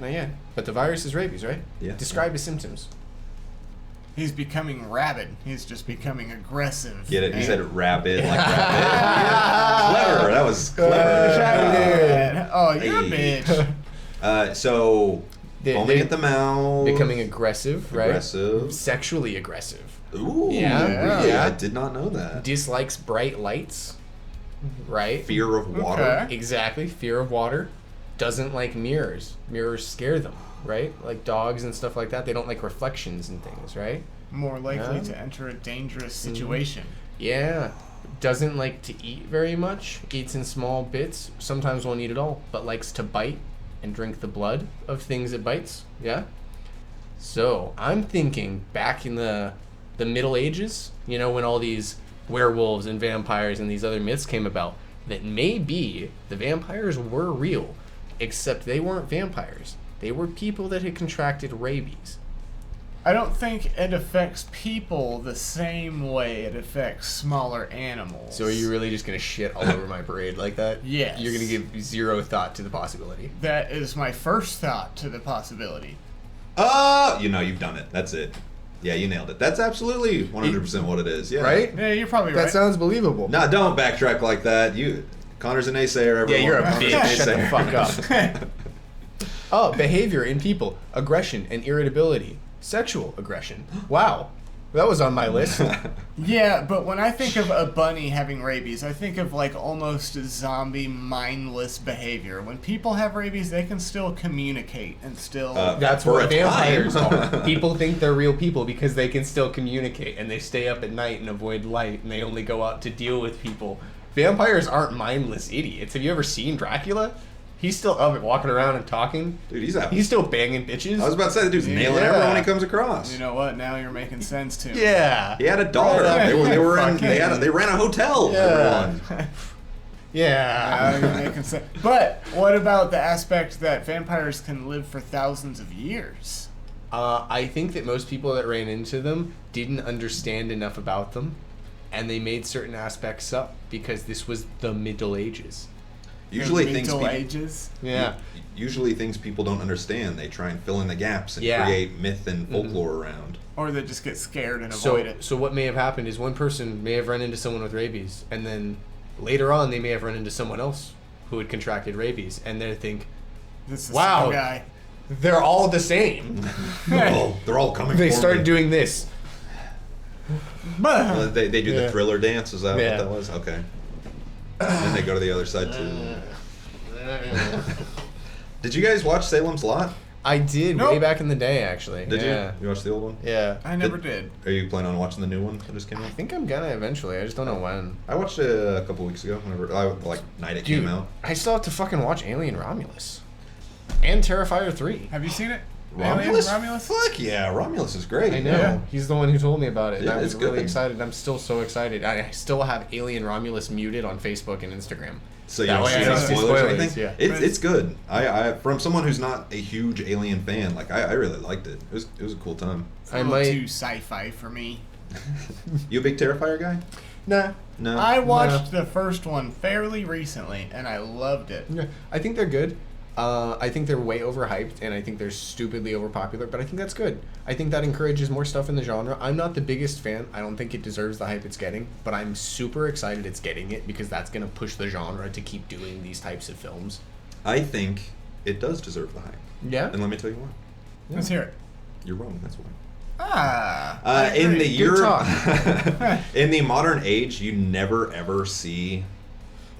But the virus is rabies, right? Yeah. Describe his symptoms. He's becoming rabid. He's just becoming aggressive. Get it? He And- said rabbit, like rabbit. Yeah. Clever. That was clever. Rabid. Oh, you're Hey. a bitch. So, foaming at the mouth. Becoming aggressive, right? Aggressive. Sexually aggressive. Ooh. Yeah, Really? yeah. I did not know that. Dislikes bright lights, right? Fear of water. Okay. Exactly. Fear of water. Doesn't like mirrors. Mirrors scare them, right? Like dogs and stuff like that. They don't like reflections and things, right? More likely Yeah. to enter a dangerous situation. Yeah. Doesn't like to eat very much. Eats in small bits. Sometimes won't eat at all. But likes to bite and drink the blood of things it bites. Yeah. So I'm thinking back in the Middle Ages, you know, when all these werewolves and vampires and these other myths came about, that maybe the vampires were real, except they weren't vampires. They were people that had contracted rabies. I don't think it affects people the same way it affects smaller animals. So are you really just gonna shit all over my parade like that? Yes. You're gonna give zero thought to the possibility. That is my first thought to the possibility. You've done it. That's it. Yeah, you nailed it. That's absolutely 100% what it is. Yeah. Right? Yeah, you're probably That right. sounds believable. No, don't backtrack like that. Connor's a naysayer. Everyone. Yeah, you're a Connor's bitch. Shut the naysayer. fuck up. Behavior in people, aggression and irritability, sexual aggression. Wow, that was on my list. Yeah, but when I think of a bunny having rabies, I think of like almost zombie, mindless behavior. When people have rabies, they can still communicate and still. That's For what a vampires time. are. People think they're real people because they can still communicate, and they stay up at night and avoid light, and they only go out to deal with people. Vampires aren't mindless idiots. Have you ever seen Dracula? He's still up and walking around and talking. Dude, He's still banging bitches. I was about to say, the dude's nailing Yeah. everyone he comes across. You know what? Now you're making sense too. Yeah. He had a daughter. Yeah. They ran a hotel. Yeah. Everyone. Yeah. Now you're making sense. But what about the aspect that vampires can live for thousands of years? I think that most people that ran into them didn't understand enough about them, and they made certain aspects up because this was the Middle Ages. Usually The things Middle people, Ages. Yeah. usually things people don't understand. They try and fill in the gaps and Yeah. create myth and folklore around. Or they just get scared and avoid it. So what may have happened is one person may have run into someone with rabies, and then later on they may have run into someone else who had contracted rabies, and they think, This is wow, some guy. they're all the same. They're all coming. They for started me. doing this. They do Yeah. the Thriller dance. Is that Yeah. what that was? Okay. And then they go to the other side too. Did you guys watch Salem's Lot? I did way Nope. back in the day, actually. Did yeah. you? You watched the old one? Yeah. I never did. Are you planning on watching the new one that just came I out? think I'm gonna eventually. I just don't know when. I watched it a couple weeks ago. Whenever, like night it Dude, came out. I still have to fucking watch Alien Romulus. And Terrifier 3. Have you seen it? Romulus? Alien Romulus? Fuck yeah, Romulus is great. I know. Yeah. He's the one who told me about it. And Yeah, I was it's really good. excited. I'm still so excited. I still have Alien Romulus muted on Facebook and Instagram. So you That don't way see I any don't see spoilers or spoilers, anything? yeah. It's good. I from someone who's not a huge Alien fan, like I really liked it. It was a cool time. It's I a little might- too sci-fi for me. You a big Terrifier guy? Nah. No. I watched the first one fairly recently, and I loved it. Yeah, I think they're good. I think they're way overhyped, and I think they're stupidly overpopular, but I think that's good. I think that encourages more stuff in the genre. I'm not the biggest fan. I don't think it deserves the hype it's getting, but I'm super excited it's getting it because that's going to push the genre to keep doing these types of films. I think it does deserve the hype. Yeah? And let me tell you why. Let's hear it. You're wrong. That's why. Ah. I In agree. the year, talk. in the modern age, you never ever see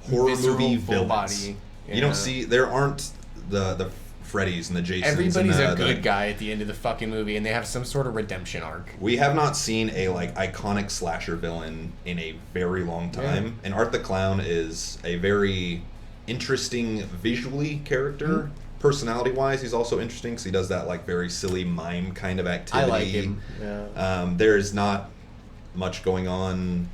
horror Visceral, movie full villains. body. You Yeah. don't see. There aren't the Freddys and the Jasons. Everybody's and a the good guy at the end of the fucking movie, and they have some sort of redemption arc. We have not seen a iconic slasher villain in a very long time, and Art the Clown is a very interesting visually character. Personality wise, he's also interesting because he does that very silly mime kind of activity. I like him. Yeah. There's not much going on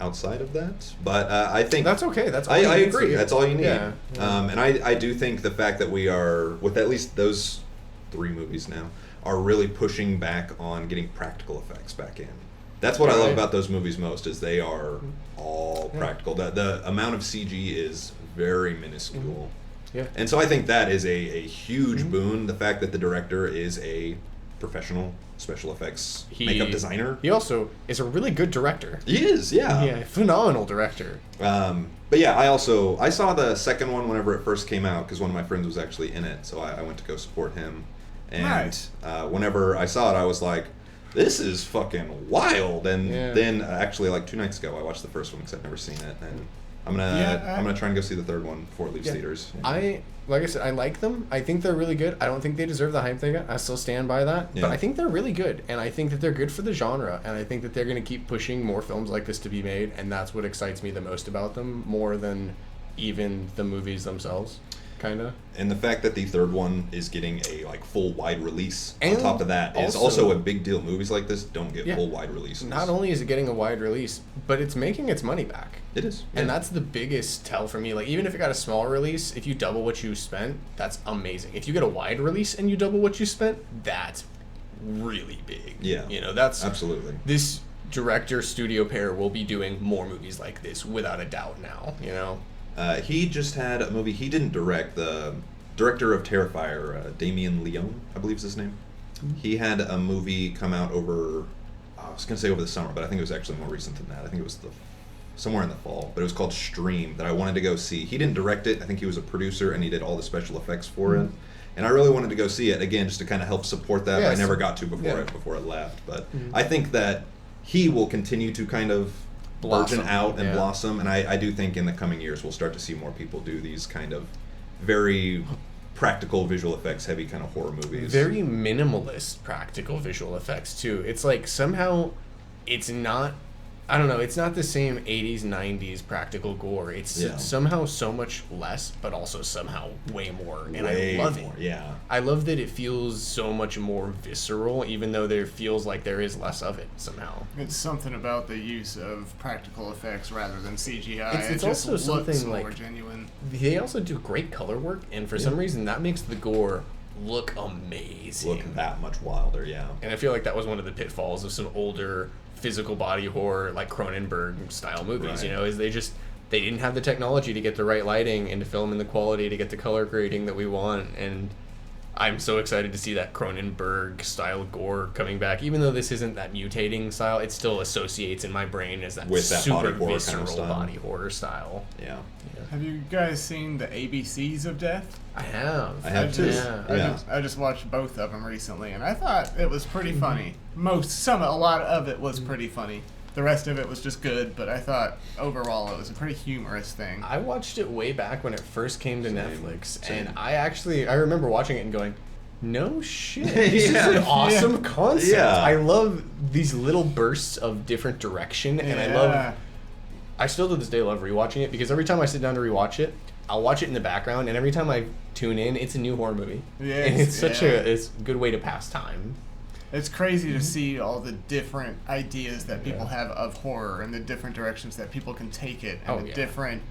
outside of that, but I think That's okay. That's all I you need agree. to- That's all you need. Yeah. And I do think the fact that we are, with at least those 3 movies now, are really pushing back on getting practical effects back in. That's what I love Right. about those movies most, is they are all practical. The amount of CG is very minuscule. Yeah. And so I think that is a huge boon. The fact that the director is a professional special effects makeup designer. He also is a really good director. He is, yeah. Yeah, phenomenal director. But yeah, I saw the second one whenever it first came out because one of my friends was actually in it, so I went to go support him. And Nice. Whenever I saw it, I was like, "This is fucking wild!" And Yeah. then actually, 2 nights ago, I watched the first one because I've never seen it, and I'm gonna try and go see the third one before it leaves theaters. Like I said, I like them. I think they're really good. I don't think they deserve the hype they got. I still stand by that. Yeah. But I think they're really good. And I think that they're good for the genre. And I think that they're going to keep pushing more films like this to be made. And that's what excites me the most about them, more than even the movies themselves, kind of. And the fact that the third one is getting a full wide release And on top of that is also- also a big deal. Movies like this don't get full wide releases. Not only is it getting a wide release, but it's making its money back. It is, And yeah. that's the biggest tell for me. Even if it got a small release, if you double what you spent, that's amazing. If you get a wide release and you double what you spent, that's really big. Yeah. That's Absolutely. This director studio pair will be doing more movies like this without a doubt now. He just had a movie he didn't direct. The director of Terrifier, Damien Leone, I believe is his name. He had a movie come out over the summer, but I think it was actually more recent than that. I think it was somewhere in the fall, but it was called Stream that I wanted to go see. He didn't direct it. I think he was a producer and he did all the special effects for it. and I really wanted to go see it again just to kind of help support that. Yes. I never got to before it left, but I think that he will continue to kind of burgeon out and blossom, and I do think in the coming years we'll start to see more people do these kind of very practical visual effects heavy kind of horror movies. Very minimalist practical visual effects too. It's like somehow it's not, I don't know, it's not the same 80s, 90s practical gore. It's somehow so much less, but also somehow way more. And I love it. Yeah. I love that it feels so much more visceral, even though there feels like there is less of it somehow. It's something about the use of practical effects rather than CGI. It's it also just something looks like more genuine. They also do great color work, and for some reason that makes the gore look amazing. Look that much wilder, yeah. And I feel like that was one of the pitfalls of some older physical body horror like Cronenberg style movies, is they didn't have the technology to get the right lighting and to film in the quality to get the color grading that we want. And I'm so excited to see that Cronenberg style gore coming back. Even though this isn't that mutating style, it still associates in my brain as that super visceral body horror style. Yeah. Have you guys seen the ABCs of Death? I have. I have too. I just watched both of them recently, and I thought it was pretty funny. A lot of it was pretty funny. The rest of it was just good, but I thought overall it was a pretty humorous thing. I watched it way back when it first came to Netflix, and I remember watching it and going, no shit, this is an awesome concept. I love these little bursts of different direction, and I still to this day love rewatching it, because every time I sit down to rewatch it, I'll watch it in the background, and every time I tune in, it's a new horror movie. Yes, and it's such a good way to pass time. It's crazy to see all the different ideas that people have of horror and the different directions that people can take it, and different,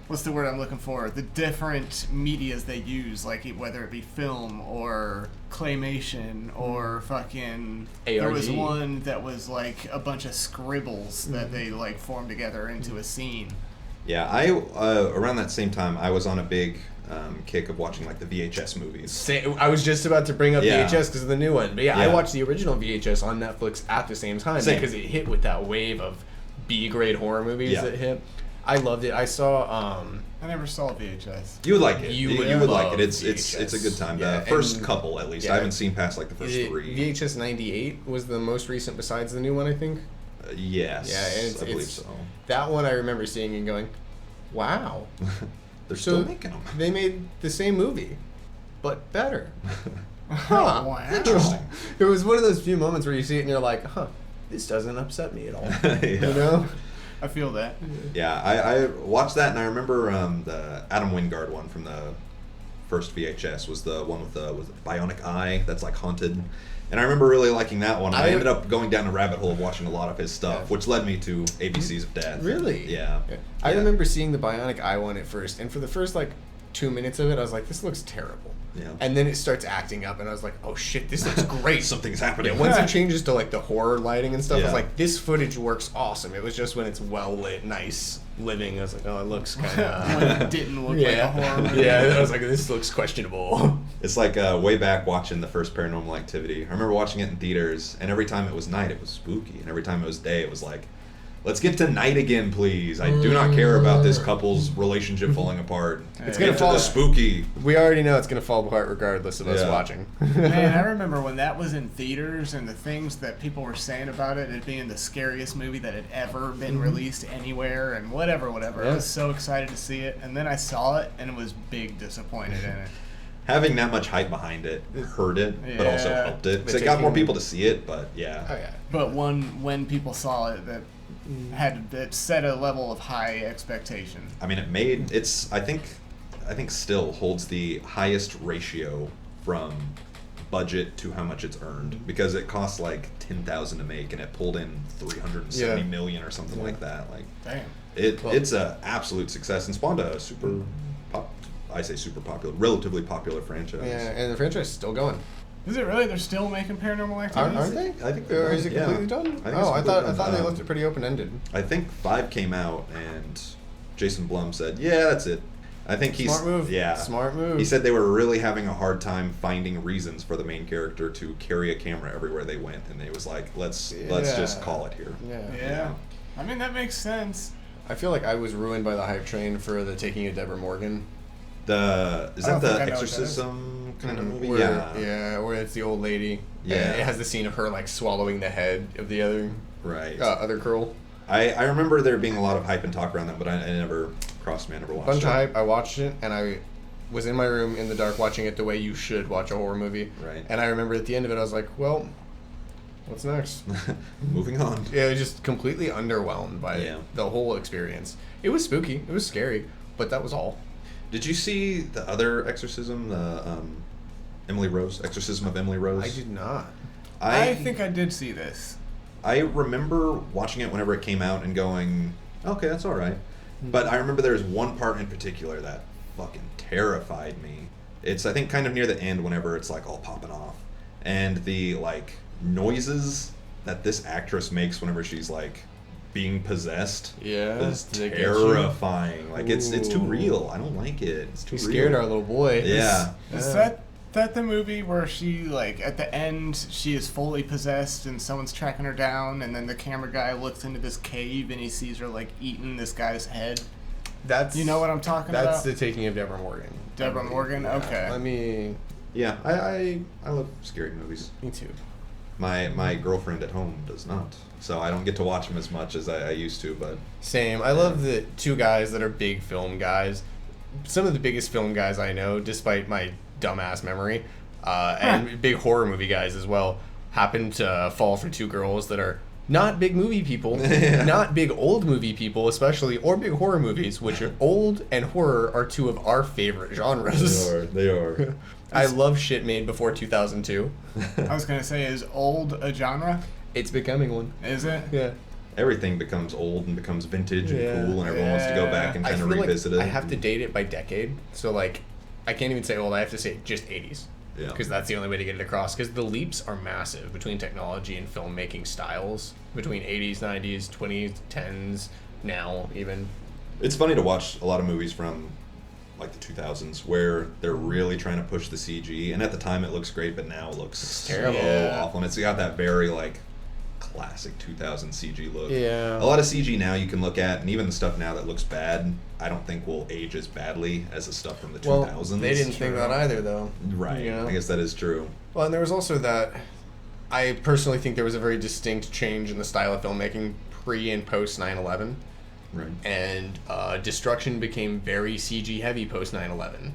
what's the word I'm looking for? The different medias they use, like whether it be film or claymation or fucking... ARG. There was one that was like a bunch of scribbles that they like formed together into a scene. Yeah, I around that same time I was on a big kick of watching like the VHS movies. I was just about to bring up VHS because of the new one, but I watched the original VHS on Netflix at the same time because it hit with that wave of B-grade horror movies that hit. I loved it. I saw. I never saw VHS. You would like it. You would like it. It's VHS. it's a good time. The first couple, at least. I haven't seen past like the first three. VHS 98 was the most recent besides the new one, I think. Yes. Yeah, I believe so. That one I remember seeing and going, wow. They're still making them. They made the same movie, but better. Huh. Wow. Interesting. It was one of those few moments where you see it and you're like, this doesn't upset me at all. You know? I feel that. Yeah, I watched that, and I remember the Adam Wingard one from the first VHS was the one with the bionic eye that's like haunted. And I remember really liking that one. I ended up going down a rabbit hole of watching a lot of his stuff, which led me to ABCs of Death. Really? Yeah. I remember seeing the bionic eye one at first, and for the first like 2 minutes of it, I was like, this looks terrible. Yeah. And then it starts acting up, and I was like, oh shit, this looks great. Something's happening. Yeah, once it changes to like the horror lighting and stuff, I was like, this footage works awesome. It was just when it's well lit, nice living, I was like, oh, it looks kind of... When it didn't look like a horror movie. Yeah, I was like, this looks questionable. It's like way back watching the first Paranormal Activity. I remember watching it in theaters, and every time it was night, it was spooky. And every time it was day, it was like, let's get to night again, please. I do not care about this couple's relationship falling apart. It's gonna fall spooky. We already know it's gonna fall apart regardless of us watching. Man, I remember when that was in theaters and the things that people were saying about it being the scariest movie that had ever been released anywhere and whatever. I was so excited to see it, and then I saw it and was big disappointed in it. Having that much hype behind it hurt it, but also helped it. Because it got more people to see it, but But when people saw it, that set a level of high expectation. I mean, I think still holds the highest ratio from budget to how much it's earned, because it costs like $10,000 to make and it pulled in $370 million or something like that. Like, damn, it's a absolute success and spawned a relatively popular franchise. Yeah, and the franchise is still going. Is it really? They're still making Paranormal Activities? Aren't they? I think or is it completely done? I thought they left it pretty open ended. I think 5 came out and Jason Blum said, "Yeah, that's it." I think Smart move. Yeah, smart move. He said they were really having a hard time finding reasons for the main character to carry a camera everywhere they went, and they was like, "Let's just call it here." Yeah. I mean, that makes sense. I feel like I was ruined by the hype train for the Taking of Deborah Morgan. Is I that don't think the I know what that is. exorcism kind of movie? Where it's the old lady. Yeah. And it has the scene of her like swallowing the head of the Right. other girl. I remember there being a lot of hype and talk around that, but I never crossed me. I never watched Bunch it. of hype. I watched it, and I was in my room in the dark watching it the way you should watch a horror movie. Right. And I remember at the end of it, I was like, well, what's next? Moving on. Yeah, I was just completely underwhelmed by the whole experience. It was spooky. It was scary, but that was all. Did you see the other exorcism, the Emily Rose, Exorcism of Emily Rose? I did not. I think I did see this. I remember watching it whenever it came out and going, okay, that's all right. But I remember there's one part in particular that fucking terrified me. It's, I think, kind of near the end whenever it's, like, all popping off. And the, like, noises that this actress makes whenever she's, like, being possessed is terrifying. Like, it's too real. I don't like it. It's too real. Scared our little boy. Yeah. Is that the movie where she, like, at the end, she is fully possessed and someone's tracking her down, and then the camera guy looks into this cave and he sees her, like, eating this guy's head? You know what I'm talking about? That's the Taking of Deborah Morgan. Deborah Morgan? Okay. Let me... Yeah, I love scary movies. Me too. My girlfriend at home does not, so I don't get to watch them as much as I used to, but... Same. I love the two guys that are big film guys. Some of the biggest film guys I know, despite my dumbass memory, and big horror movie guys as well, happen to fall for two girls that are not big movie people, not big old movie people especially, or big horror movies, which are old and horror are two of our favorite genres. They are. I love shit made before 2002. I was going to say, is old a genre? It's becoming one. Is it? Yeah. Everything becomes old and becomes vintage and cool, and everyone wants to go back and kind of revisit it. I have to date it by decade, so like, I can't even say old. I have to say just 80s. Yeah. Because that's the only way to get it across. Because the leaps are massive between technology and filmmaking styles. Between 80s, 90s, 20s, 10s, now even. It's funny to watch a lot of movies from like the 2000s where they're really trying to push the CG, and at the time it looks great, but now it looks terrible. Awful. And it's got that very like classic 2000 CG look. Yeah. A lot of CG now you can look at, and even the stuff now that looks bad, I don't think will age as badly as the stuff from the 2000s. They didn't think that either, though. Right. You know? I guess that is true. Well, and there was also that. I personally think there was a very distinct change in the style of filmmaking pre and post 9/11. Right. And destruction became very CG heavy post 9/11.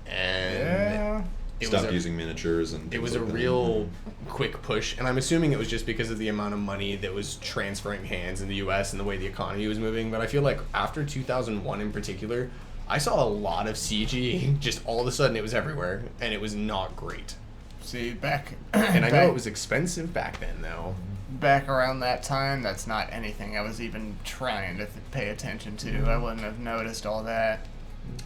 And Stopped using miniatures and it was a real quick push, and I'm assuming it was just because of the amount of money that was transferring hands in the US and the way the economy was moving. But I feel like after 2001 in particular, I saw a lot of CG. Just all of a sudden it was everywhere, and it was not great. See, back and I know it was expensive back then, though. Back around that time, that's not anything I was even trying to pay attention to. I wouldn't have noticed all that.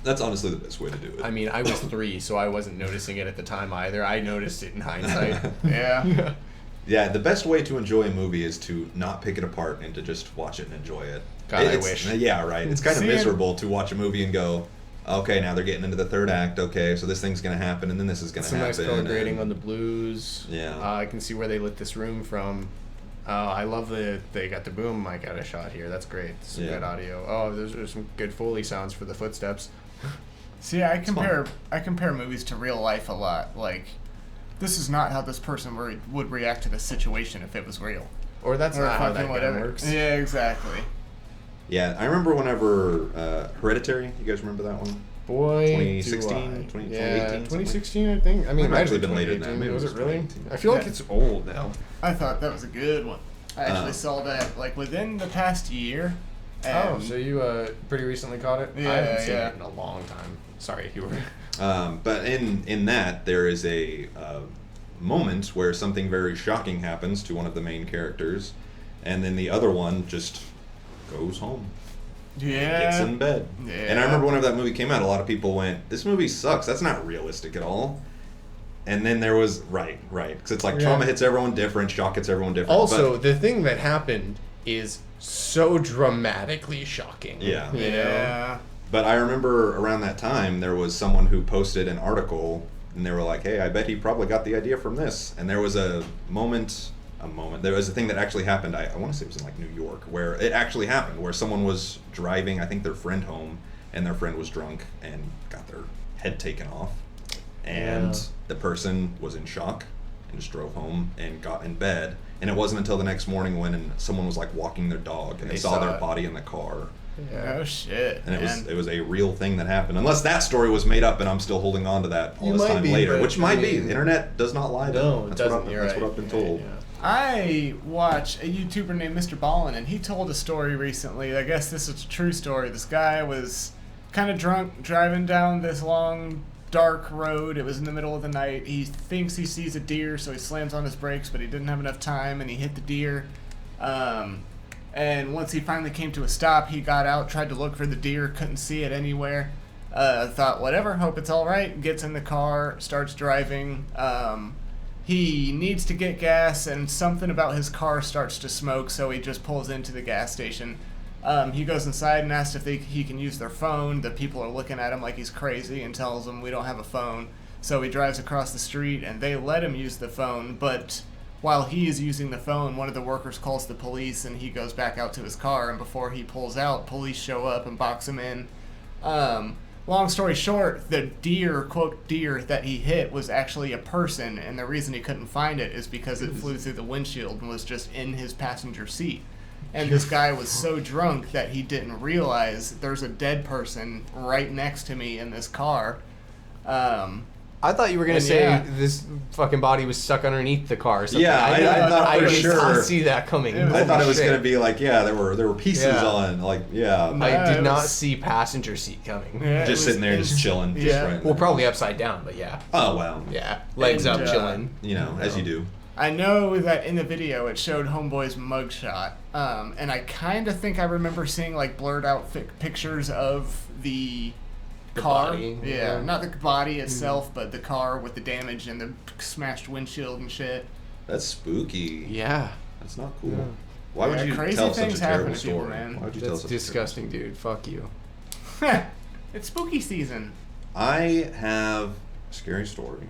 That's honestly the best way to do it. I mean, I was 3, so I wasn't noticing it at the time either. I noticed it in hindsight. Yeah. Yeah, the best way to enjoy a movie is to not pick it apart and to just watch it and enjoy it. God, I wish. Yeah, right. It's kind of miserable to watch a movie and go, okay, now they're getting into the third act. Okay, so this thing's going to happen, and then this is going to happen. Some nice color grading on the blues. Yeah. I can see where they lit this room from. I love that they got the boom mic out of shot here. That's great. Some good audio. Oh, those are some good Foley sounds for the footsteps. See, I compare movies to real life a lot. Like, this is not how this person would react to this situation if it was real. Or that's not how that guy works. Yeah, exactly. Yeah, I remember whenever Hereditary, you guys remember that one? Boy, 2016, 2018, 2016, I think. I mean, it might actually been later than that. Maybe was it it really? 2018. I feel like it's old now. I thought that was a good one. I actually saw that like within the past year. Oh, so you pretty recently caught it? Yeah, I haven't seen it in a long time. Sorry, you were. But in that, there is a moment where something very shocking happens to one of the main characters, and then the other one just goes home. Yeah. Gets in bed. Yeah. And I remember whenever that movie came out, a lot of people went, this movie sucks. That's not realistic at all. And then there was, right. Because it's like trauma hits everyone different, shock hits everyone different. Also, the thing that happened is so dramatically shocking. Yeah. You know? But I remember around that time, there was someone who posted an article, and they were like, hey, I bet he probably got the idea from this. And there was a moment, there was a thing that actually happened, I want to say it was in like New York, where it actually happened, where someone was driving, I think their friend home, and their friend was drunk and got their head taken off. And the person was in shock and just drove home and got in bed. And it wasn't until the next morning when someone was like walking their dog and they saw their body in the car. Oh shit! And it was a real thing that happened. Unless that story was made up and I'm still holding on to that all this time later, which might be. The internet does not lie. No, it doesn't. That's what I've been told. Yeah. I watch a YouTuber named Mr. Ballin, and he told a story recently. I guess this is a true story. This guy was kind of drunk driving down this long, dark road. It was in the middle of the night. He thinks he sees a deer, so he slams on his brakes, but he didn't have enough time, and he hit the deer. And once he finally came to a stop, he got out, tried to look for the deer, couldn't see it anywhere. Thought, whatever, hope it's all right. Gets in the car, starts driving. He needs to get gas, and something about his car starts to smoke, so he just pulls into the gas station. He goes inside and asks if he can use their phone. The people are looking at him like he's crazy and tells them, we don't have a phone. So he drives across the street, and they let him use the phone, but while he is using the phone, one of the workers calls the police, and he goes back out to his car, and before he pulls out, police show up and box him in. Long story short, the deer, quote, deer that he hit was actually a person, and the reason he couldn't find it is because it flew through the windshield and was just in his passenger seat. And this guy was so drunk that he didn't realize there's a dead person right next to me in this car. I thought you were gonna say this fucking body was stuck underneath the car or something. Yeah, I thought for sure. I did not see that coming. I thought it was gonna be like, there were pieces on, like, I did not see passenger seat coming. Yeah, just sitting there, just chilling. Yeah. Just right Well, probably upside down, but yeah. Oh well. Yeah, legs up, chilling. As you do. I know that in the video it showed Homeboy's mugshot, and I kind of think I remember seeing like blurred out pictures of the car. Body, yeah, not the body itself, but the car with the damage and the smashed windshield and shit. That's spooky. Yeah. That's not cool. Yeah. Why would you crazy tell such a things happen terrible to people, story? man. Why would you tell That's such disgusting, dude. Fuck you. It's spooky season. I have a scary story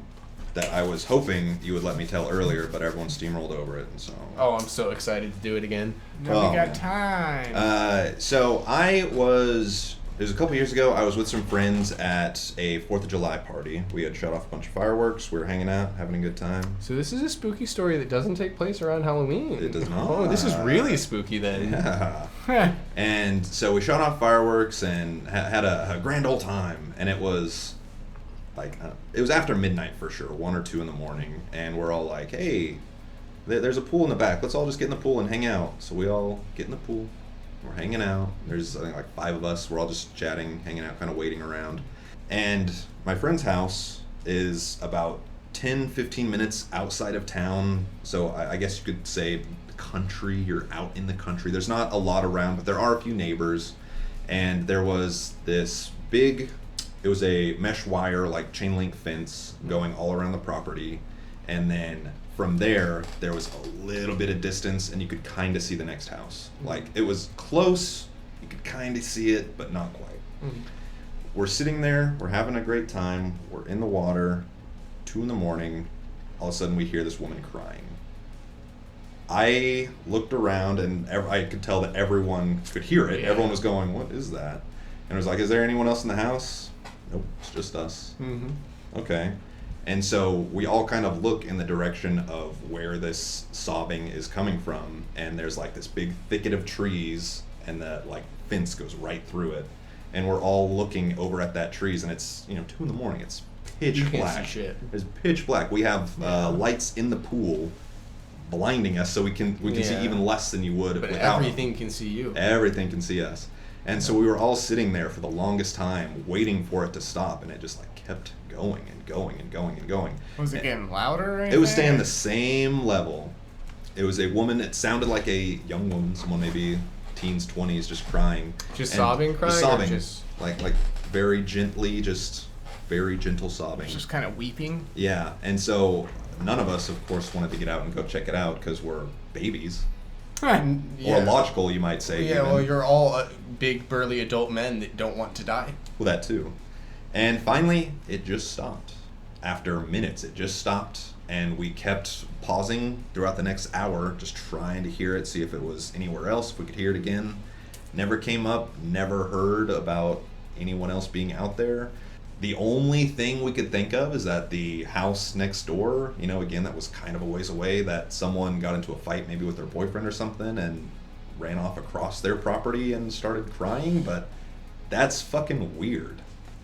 that I was hoping you would let me tell earlier, but everyone steamrolled over it, and so. Oh, I'm so excited to do it again. Now we got time. So it was a couple years ago. I was with some friends at a 4th of July party. We had shut off a bunch of fireworks. We were hanging out, having a good time. So this is a spooky story that doesn't take place around Halloween. It does not. Oh, this is really spooky then. Yeah. And so we shot off fireworks and had a grand old time. And it was like, it was after midnight for sure, 1 or 2 in the morning. And we're all like, hey, there's a pool in the back. Let's all just get in the pool and hang out. So we all get in the pool. We're hanging out. There's, I think, like 5 of us. We're all just chatting, hanging out, kind of waiting around. And my friend's house is about 10, 15 minutes outside of town. So I guess you could say country. You're out in the country. There's not a lot around, but there are a few neighbors. And there was this big, it was a mesh wire, like chain link fence going all around the property. And then from there was a little bit of distance, and you could kind of see the next house. Like, it was close, you could kind of see it, but not quite. Mm-hmm. We're sitting there, we're having a great time, we're in the water, 2 in the morning, all of a sudden we hear this woman crying. I looked around, and I could tell that everyone could hear it. Yeah. Everyone was going, what is that? And it was like, is there anyone else in the house? Nope, it's just us. Mm-hmm. Okay. And so we all kind of look in the direction of where this sobbing is coming from, and there's like this big thicket of trees, and the like fence goes right through it. And we're all looking over at that trees, and it's 2 in the morning. It's pitch black. Can't see shit. It's pitch black. We have lights in the pool blinding us, so we can see even less than you would but without everything can see you. Everything can see us. And so we were all sitting there for the longest time waiting for it to stop, and it just like kept going and going and going and going. Was it getting louder or anything? It was staying the same level. It was a woman, it sounded like a young woman, someone maybe teens, 20s, just crying. Just sobbing, crying? Just sobbing. Just... Like very gently, just very gentle sobbing. Just kind of weeping? Yeah, and so none of us, of course, wanted to get out and go check it out because we're babies. Yeah. Or logical, you might say. Yeah, well, you're all big, burly adult men that don't want to die. Well, that too. And finally, it just stopped. After minutes, it just stopped, and we kept pausing throughout the next hour, just trying to hear it, see if it was anywhere else, if we could hear it again. Never came up, never heard about anyone else being out there. The only thing we could think of is that the house next door, you know, again, that was kind of a ways away, that someone got into a fight maybe with their boyfriend or something and ran off across their property and started crying, but that's fucking weird.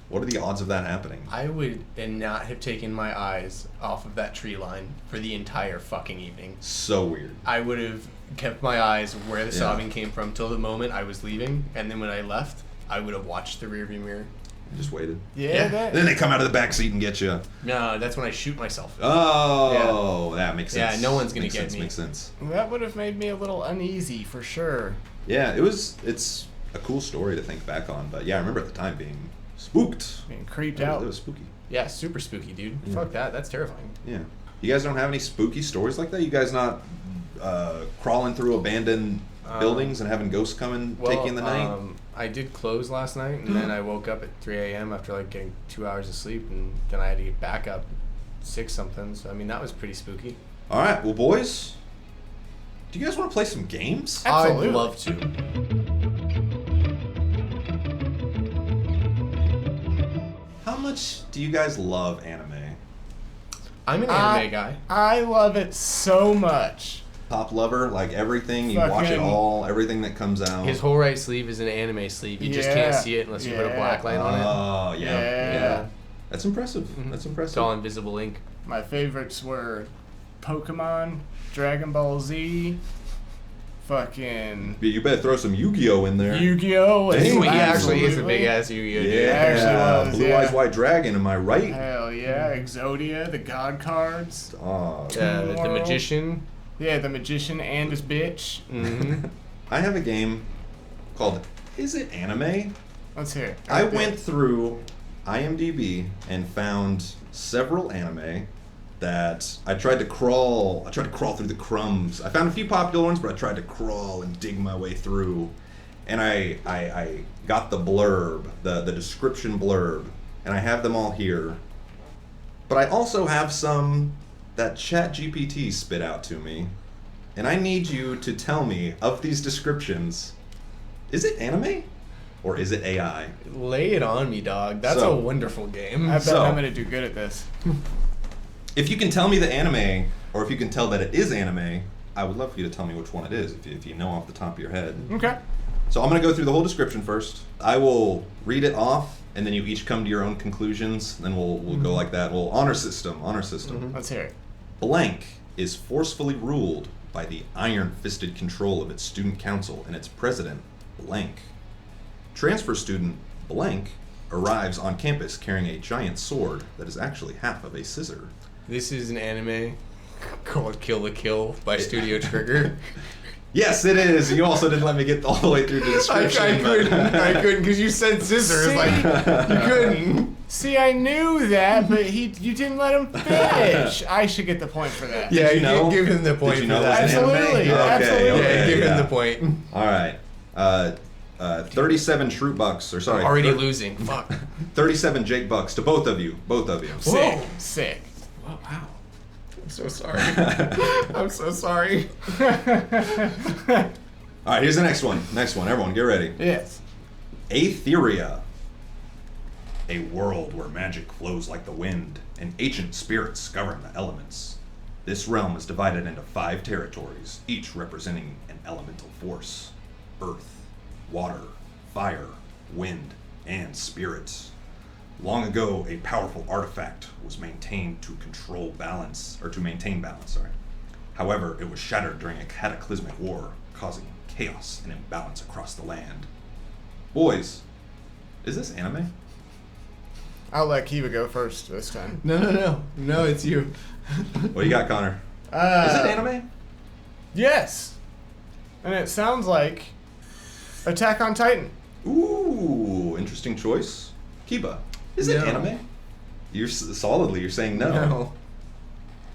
What are the odds of that happening? I would not have taken my eyes off of that tree line for the entire fucking evening. So weird. I would have kept my eyes where the sobbing came from till the moment I was leaving, and then when I left, I would have watched the rearview mirror. Just waited. Yeah. Then they come out of the back seat and get you. No, that's when I shoot myself. Oh, that makes sense. Yeah, no one's gonna get me. Makes sense. That would have made me a little uneasy for sure. Yeah, it's a cool story to think back on, but yeah, I remember at the time being spooked. Being creeped It out. was spooky. Yeah, super spooky, dude. Yeah. Fuck that. That's terrifying. Yeah. You guys don't have any spooky stories like that? You guys not crawling through abandoned buildings and having ghosts come and take you in the night? I did close last night, and then I woke up at 3 a.m. after like getting 2 hours of sleep, and then I had to get back up 6 something. So I mean, that was pretty spooky. All right, well, boys, do you guys want to play some games? Absolutely. I'd love to. How much do you guys love anime? I'm an anime guy. I love it so much. Top lover, like everything, you watch it Fucking- all, everything that comes out. His whole right sleeve is an anime sleeve. You just can't see it unless you put a black light on it. Oh, yeah. Yeah. That's impressive. Mhm. That's It's impressive. all invisible ink. My favorites were Pokemon, Dragon Ball Z, fucking You better throw some Yu-Gi-Oh in there. Yu-Gi-Oh! Damn, He Absolutely. actually is a big ass Yu-Gi-Oh! Yeah, dude. actually was, Blue yeah. Eyes White Dragon, am I right? Hell yeah, Exodia, the God cards. Oh, The World. magician. Yeah, the magician and his bitch. Mm-hmm. I have a game called Is It Anime? Let's hear it. I went through IMDb and found several anime that I tried to crawl through the crumbs. I found a few popular ones, but I tried to crawl and dig my way through. And I got the blurb, the description blurb, and I have them all here. But I also have some that ChatGPT spit out to me. And I need you to tell me, of these descriptions, is it anime or is it AI? Lay it on me, dog. That's So- a wonderful game. I bet So- I'm gonna do good at this. If you can tell me the anime, or if you can tell that it is anime, I would love for you to tell me which one it is, if you know off the top of your head. Okay. So I'm going to go through the whole description first. I will read it off, and then you each come to your own conclusions. Then we'll go like that. We'll honor system. Let's hear it. Blank is forcefully ruled by the iron-fisted control of its student council and its president, Blank. Transfer student Blank arrives on campus carrying a giant sword that is actually half of a scissor. This is an anime called Kill la Kill by Studio Trigger. Yes, it is. You also didn't let me get all the way through the description. I couldn't because you said scissors. See? Like, you couldn't. See, I knew that, but you didn't let him finish. I should get the point for that. Yeah, you know? give him the point Did you for know that. this was an anime? Absolutely, Okay, absolutely. okay, Yeah, give him yeah. the point. All right. 37 Troop Bucks, or sorry. Already losing. Fuck. 37 Jake Bucks to both of you. Both of you. Sick. Whoa. Sick. Oh, wow. I'm so sorry. I'm so sorry. All right, here's the next one. Next one. Everyone, get ready. Yes. Aetheria. A world where magic flows like the wind, and ancient spirits govern the elements. This realm is divided into 5 territories, each representing an elemental force: earth, water, fire, wind, and spirit. Long ago, a powerful artifact was maintained to maintain balance. However, it was shattered during a cataclysmic war, causing chaos and imbalance across the land. Boys, is this anime? I'll let Kiba go first this time. No, it's you. What do you got, Connor? Is it anime? Yes. And it sounds like Attack on Titan. Ooh, interesting choice. Kiba, is it No. anime? You're solidly saying no. No.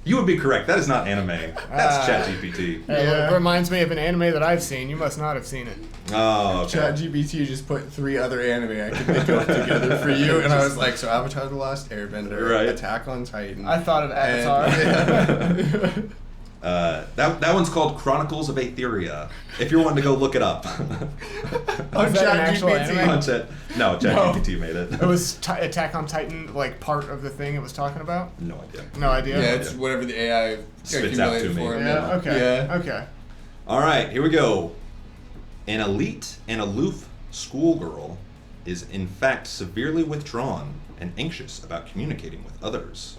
You would be correct. That is not anime. That's ChatGPT. It reminds me of an anime that I've seen. You must not have seen it. Oh, okay. ChatGPT just put 3 other anime I could think of together for you, and I was like, so Avatar: The Last Airbender, Right. Attack on Titan. I thought of Avatar. And, That one's called Chronicles of Aetheria. If you're wanting to go look it up. On Is that an actual ChatGPT. anime? No, ChatGPT made it. It was Attack on Titan, like part of the thing it was talking about. No idea. No idea. Yeah, it's whatever the AI Spits out to accumulated me. for him. Yeah. Okay. Yeah. Okay. All right, here we go. An elite and aloof schoolgirl is in fact severely withdrawn and anxious about communicating with others.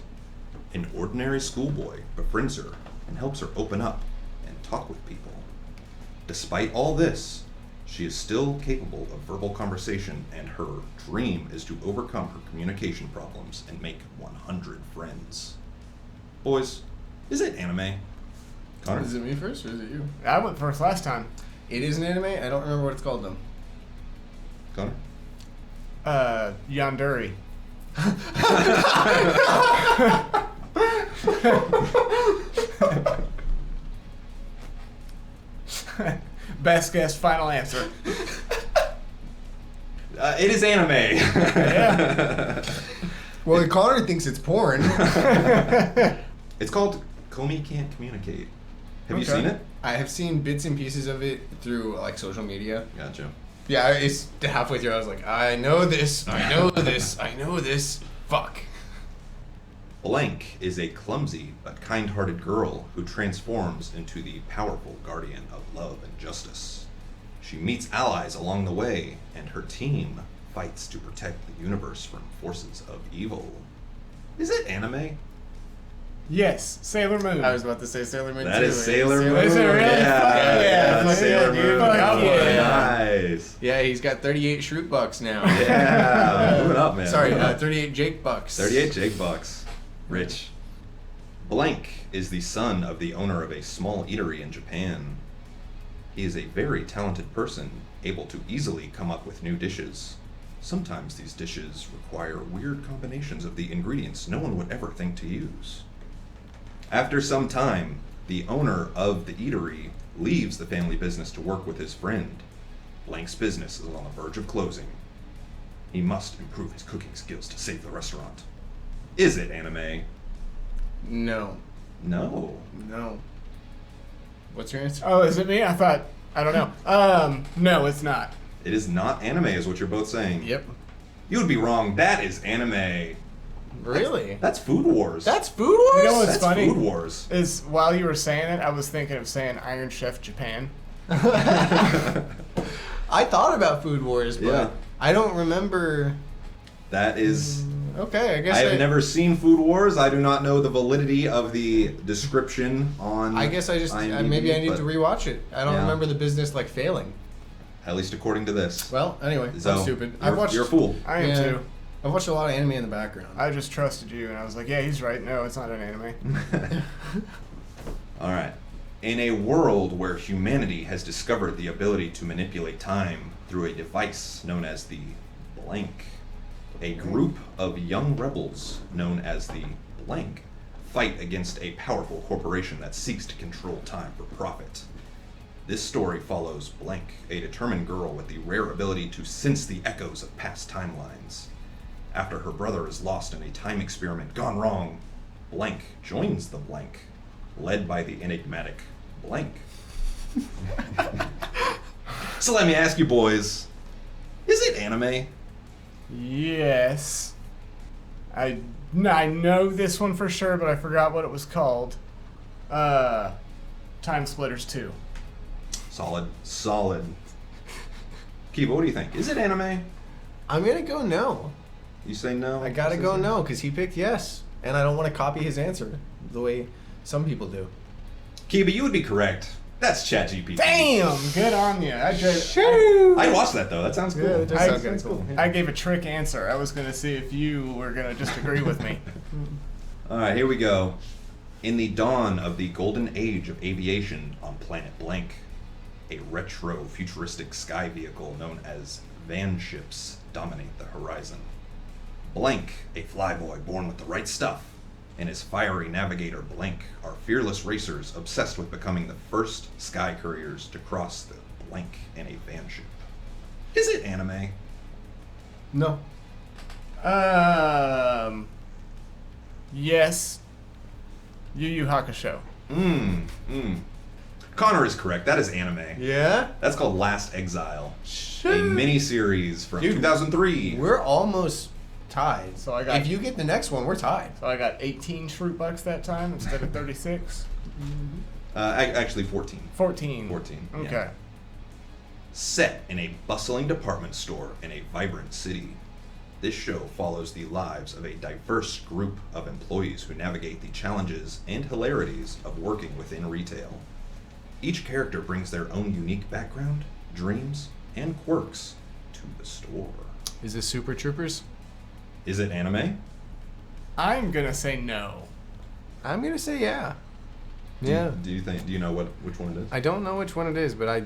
An ordinary schoolboy befriends her and helps her open up and talk with people. Despite all this, she is still capable of verbal conversation, and her dream is to overcome her communication problems and make 100 friends. Boys, is it anime? Connor? Is it me first or is it you? I went first last time. It is an anime. I don't remember what it's called though. Connor? Yandere. Best guess, final answer. It is anime. Yeah. Well, Connor thinks it's porn. It's called Comey Can't Communicate. Have you Okay. seen it? I have seen bits and pieces of it through like social media. Gotcha. Yeah, it's halfway through. I was like, I know this. I know this. I know this. Fuck. Blank is a clumsy but kind-hearted girl who transforms into the powerful guardian of love and justice. She meets allies along the way, and her team fights to protect the universe from forces of evil. Is it anime? Yes, Sailor Moon. I was about to say Sailor Moon. That too. is Sailor Moon. Is it really? Yeah, Yeah, Sailor dude. Moon. Fuck That yeah. was nice. Yeah, he's got 38 Shroot bucks now. Yeah, moving up, man. Sorry, Moving up. 38 Jake bucks. 38 Jake bucks. Rich. Blank is the son of the owner of a small eatery in Japan. He is a very talented person, able to easily come up with new dishes. Sometimes these dishes require weird combinations of the ingredients no one would ever think to use. After some time, the owner of the eatery leaves the family business to work with his friend. Blank's business is on the verge of closing. He must improve his cooking skills to save the restaurant. Is it anime? No. No. No. What's your answer? Oh, is it me? I don't know. No, it's not. It is not anime, is what you're both saying. Yep. You would be wrong. That is anime. Really? That's Food Wars. That's Food Wars? You know what's That's funny? Food Wars. Is while you were saying it, I was thinking of saying Iron Chef Japan. I thought about Food Wars, but Yeah. I don't remember. That is. Okay, I guess I have never seen Food Wars. I do not know the validity of the description on. I guess I just IMDb, maybe I need but to rewatch it. I don't Yeah. remember the business like failing. At least according to this. Well, anyway, So, I'm stupid. You're a fool. I am Yeah. too. I've watched a lot of anime in the background. I just trusted you, and I was like, yeah, he's right. No, it's not an anime. All right. In a world where humanity has discovered the ability to manipulate time through a device known as the Blank, a group of young rebels known as the Blank fight against a powerful corporation that seeks to control time for profit. This story follows Blank, a determined girl with the rare ability to sense the echoes of past timelines. After her brother is lost in a time experiment gone wrong, Blank joins the Blank, led by the enigmatic Blank. So let me ask you boys, is it anime? Yes. I know this one for sure, but I forgot what it was called. Time Splitters 2. Solid. Kiba, what do you think? Is it anime? I'm gonna go no. You say no? I gotta go no because he picked yes, and I don't want to copy his answer the way some people do. Kiba, you would be correct. That's ChatGPT. Damn! Good on you. I'd watch that though. That sounds cool. Yeah, it does I- sound kinda cool. I gave a trick answer. I was going to see if you were going to just agree with me. All right, here we go. In the dawn of the golden age of aviation on planet Blank, a retro futuristic sky vehicle known as van ships dominate the horizon. Blank, a flyboy born with the right stuff, and his fiery navigator Blank are fearless racers obsessed with becoming the first sky couriers to cross the Blank in a van ship. Is it anime? No. Yes. Yu Yu Hakusho. Connor is correct. That is anime. Yeah? That's called Last Exile. Shit. A mini-series from Dude, 2003. We're almost tied. So I got- If you get the next one, we're tied. So I got 18 Shroot Bucks that time instead of 36. Actually 14. 14. 14, yeah. Okay. Set in a bustling department store in a vibrant city, this show follows the lives of a diverse group of employees who navigate the challenges and hilarities of working within retail. Each character brings their own unique background, dreams, and quirks to the store. Is this Super Troopers? Is it anime? I'm gonna say no. I'm gonna say yeah. Yeah. Do you know which one it is? I don't know which one it is, but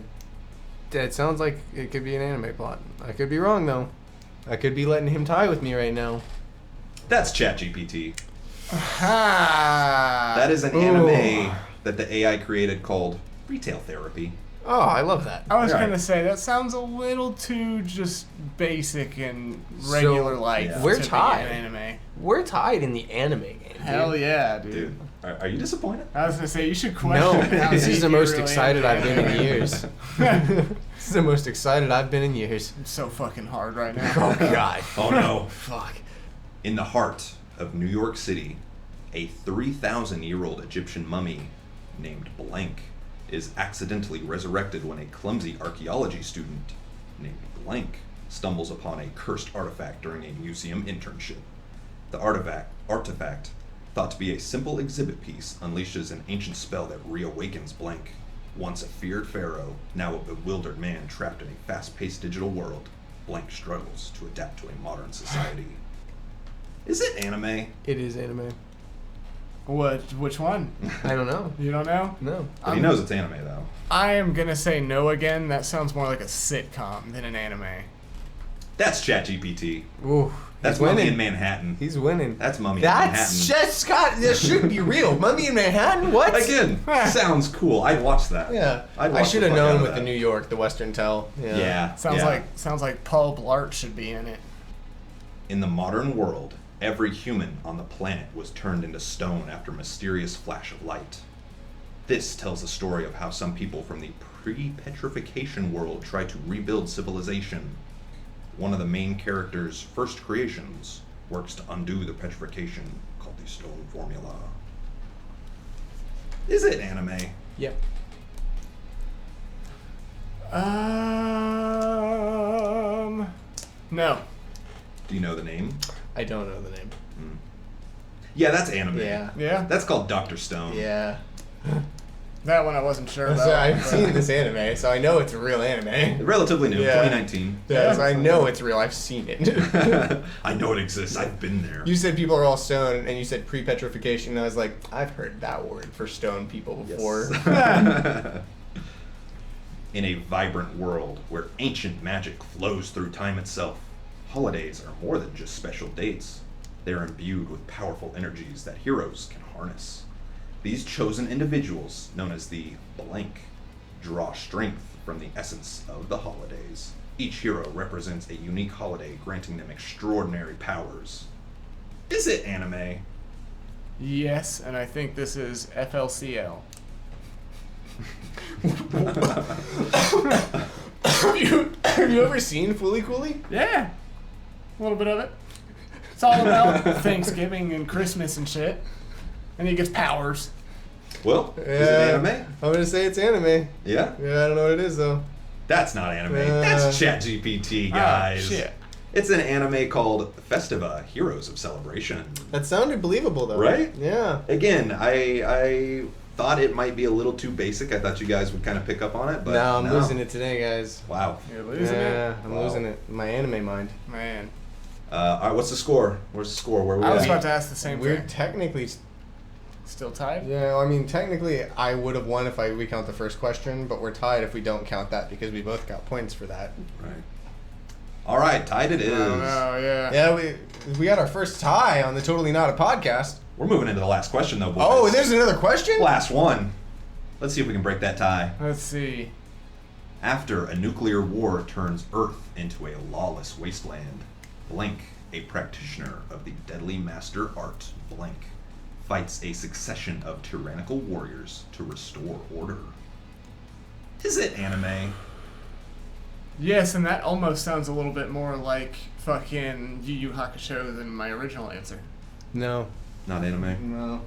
it sounds like it could be an anime plot. I could be wrong though. I could be letting him tie with me right now. That's ChatGPT. Ha! That is an anime that the AI created called Retail Therapy. Oh, I love that. I was Right. gonna say that sounds a little too just basic and regular like. yeah. We're to be tied. an anime. We're tied in the anime game. Hell yeah, dude. Dude, are you disappointed? I was gonna say you should No, question. how this deep is the you most really excited am I've been in anime. years. This is the most excited I've been in years. I'm so fucking hard right now. Oh god. Oh no. Fuck. In the heart of New York City, a 3,000-year-old Egyptian mummy named Blank is accidentally resurrected when a clumsy archaeology student named Blank stumbles upon a cursed artifact during a museum internship. The artifact, thought to be a simple exhibit piece, unleashes an ancient spell that reawakens Blank. Once a feared pharaoh, now a bewildered man trapped in a fast-paced digital world, Blank struggles to adapt to a modern society. Is it anime? It is anime. Which one? I don't know. You don't know? No. But he knows it's anime, though. I am gonna say no again. That sounds more like a sitcom than an anime. That's ChatGPT. Ooh. That's he's Mummy winning. in Manhattan. He's winning. That's Mummy in Manhattan. That's just Scott. That should be real. Mummy in Manhattan. What? Again, sounds cool. I'd watch that. Yeah. I'd I watch should the have fuck out known of with that. the New York, the Western Tell. Yeah. Sounds like Paul Blart should be in it. In the modern world, every human on the planet was turned into stone after a mysterious flash of light. This tells the story of how some people from the pre-petrification world tried to rebuild civilization. One of the main character's first creations works to undo the petrification, called the stone formula. Is it anime? Yep. No. Do you know the name? I don't know the name. Yeah, that's anime. Yeah. Yeah. That's called Dr. Stone. Yeah. That one I wasn't sure about. So I've but- seen this anime, so I know it's a real anime. Relatively new, Yeah. 2019. Yeah, so I know it's real. I've seen it. I know it exists. I've been there. You said people are all stone, and you said pre-petrification, and I was like, I've heard that word for stone people before. In a vibrant world where ancient magic flows through time itself, holidays are more than just special dates. They are imbued with powerful energies that heroes can harness. These chosen individuals, known as the Blank, draw strength from the essence of the holidays. Each hero represents a unique holiday, granting them extraordinary powers. Is it anime? Yes, and I think this is FLCL. Have you ever seen Fooly Cooly? Yeah. A little bit of it. It's all about Thanksgiving and Christmas and shit. And he gets powers. Well, is it anime? I'm gonna say it's anime. Yeah? Yeah, I don't know what it is though. That's not anime. That's ChatGPT, guys. Shit. It's an anime called Festiva, Heroes of Celebration. That sounded believable though. Right? Yeah. Again, I thought it might be a little too basic. I thought you guys would kind of pick up on it, but No, I'm losing it today, guys. Wow. You're losing Yeah, I'm Wow. losing it. My anime mind. it. Man. All right, what's the score? Where's the score? Where we I was at? about to ask the same We're thing. technically, Still tied? yeah. I mean, technically, I would have won if we count the first question, but we're tied if we don't count that because we both got points for that. Right. All right, tied it is. I don't know, yeah. Yeah, we got our first tie on the Totally Not a Podcast. We're moving into the last question, though, boys. Oh, and there's another question? last one. Let's see if we can break that tie. Let's see. After a nuclear war turns Earth into a lawless wasteland, Blink, a practitioner of the deadly master art, Blink, fights a succession of tyrannical warriors to restore order. Is it anime? Yes, and that almost sounds a little bit more like fucking Yu Yu Hakusho than my original answer. No. Not anime? No.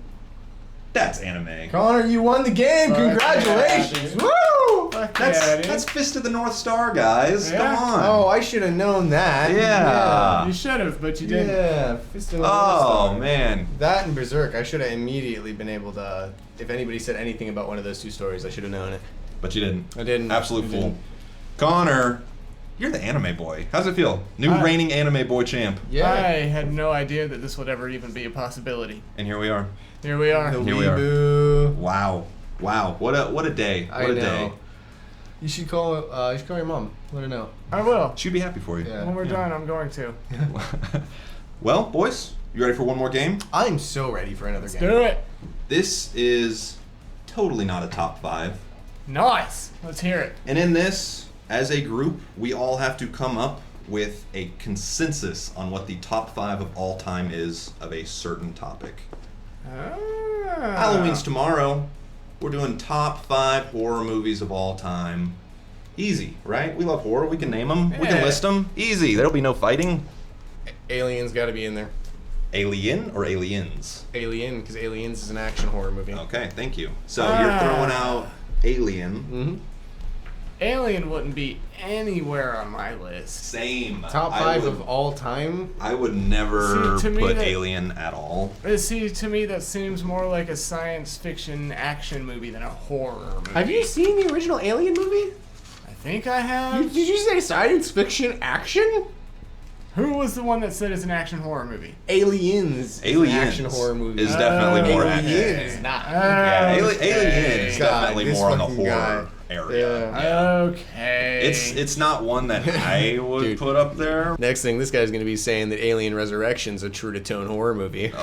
That's anime. Connor, you won the game. Fuck Congratulations. yeah, Woo! Fuck yeah, dude. That's Fist of the North Star, guys. Yeah. Come on. Oh, I should have known that. Yeah. You should have, but you didn't. Yeah. Fist of the Oh, North Star. man. That and Berserk, I should have immediately been able to. If anybody said anything about one of those two stories, I should have known it. But you didn't. I didn't. Absolute I fool. didn't. Connor, you're the anime boy. How's it feel? New reigning anime boy champ. Yeah. I had no idea that this would ever even be a possibility. And here we are. Here we are. The Here we are. weeboo. Wow. Wow. What a day. I What a know. day. You should call. You should call your mom. Let her know. I will. She'd be happy for you. Yeah. When we're done, I'm going to. Well, boys, you ready for one more game? I'm so ready for another game. Do it. This is totally not a top 5. Nice. Let's hear it. And in this, as a group, we all have to come up with a consensus on what the top 5 of all time is of a certain topic. Halloween's tomorrow. We're doing top 5 horror movies of all time. Easy, right? We love horror. We can name them. We can Yeah. list them. Easy. There'll be no fighting. Aliens got to be in there. Alien or Aliens? Alien, because Aliens is an action horror movie. Okay, thank you. So you're throwing out Alien. Mm-hmm. Alien wouldn't be anywhere on my list. Same. Top I 5 would- of all time. I would never See, to me put that- Alien at all. See, to me, that seems more like a science fiction action movie than a horror movie. Have you seen the original Alien movie? I think I have. Did you say science fiction action? Who was the one that said it's an action horror movie? Aliens. Aliens Is an action horror movie. is definitely more Alien action. is not. Yeah, Okay. Alien is God, definitely this more on the fucking horror guy. area. Yeah. Okay. It's not one that I would Dude. put up there. Next thing, this guy's gonna be saying that Alien Resurrection's a true to tone horror movie.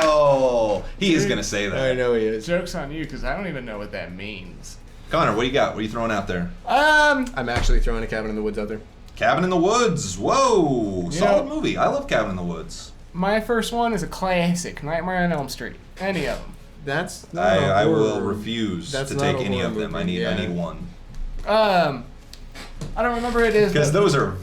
Oh, he is gonna say that. I know he is. Joke's on you, because I don't even know what that means. Connor, what do you got? What are you throwing out there? I'm actually throwing a Cabin in the Woods out there. Cabin in the Woods. Whoa, You solid know- movie. I love Cabin in the Woods. My first one is a classic, Nightmare on Elm Street. Any of them. That's not a I will horror- refuse That's to not take a any horror of them. movie. I Yeah. need one. I don't remember it is, Because but those are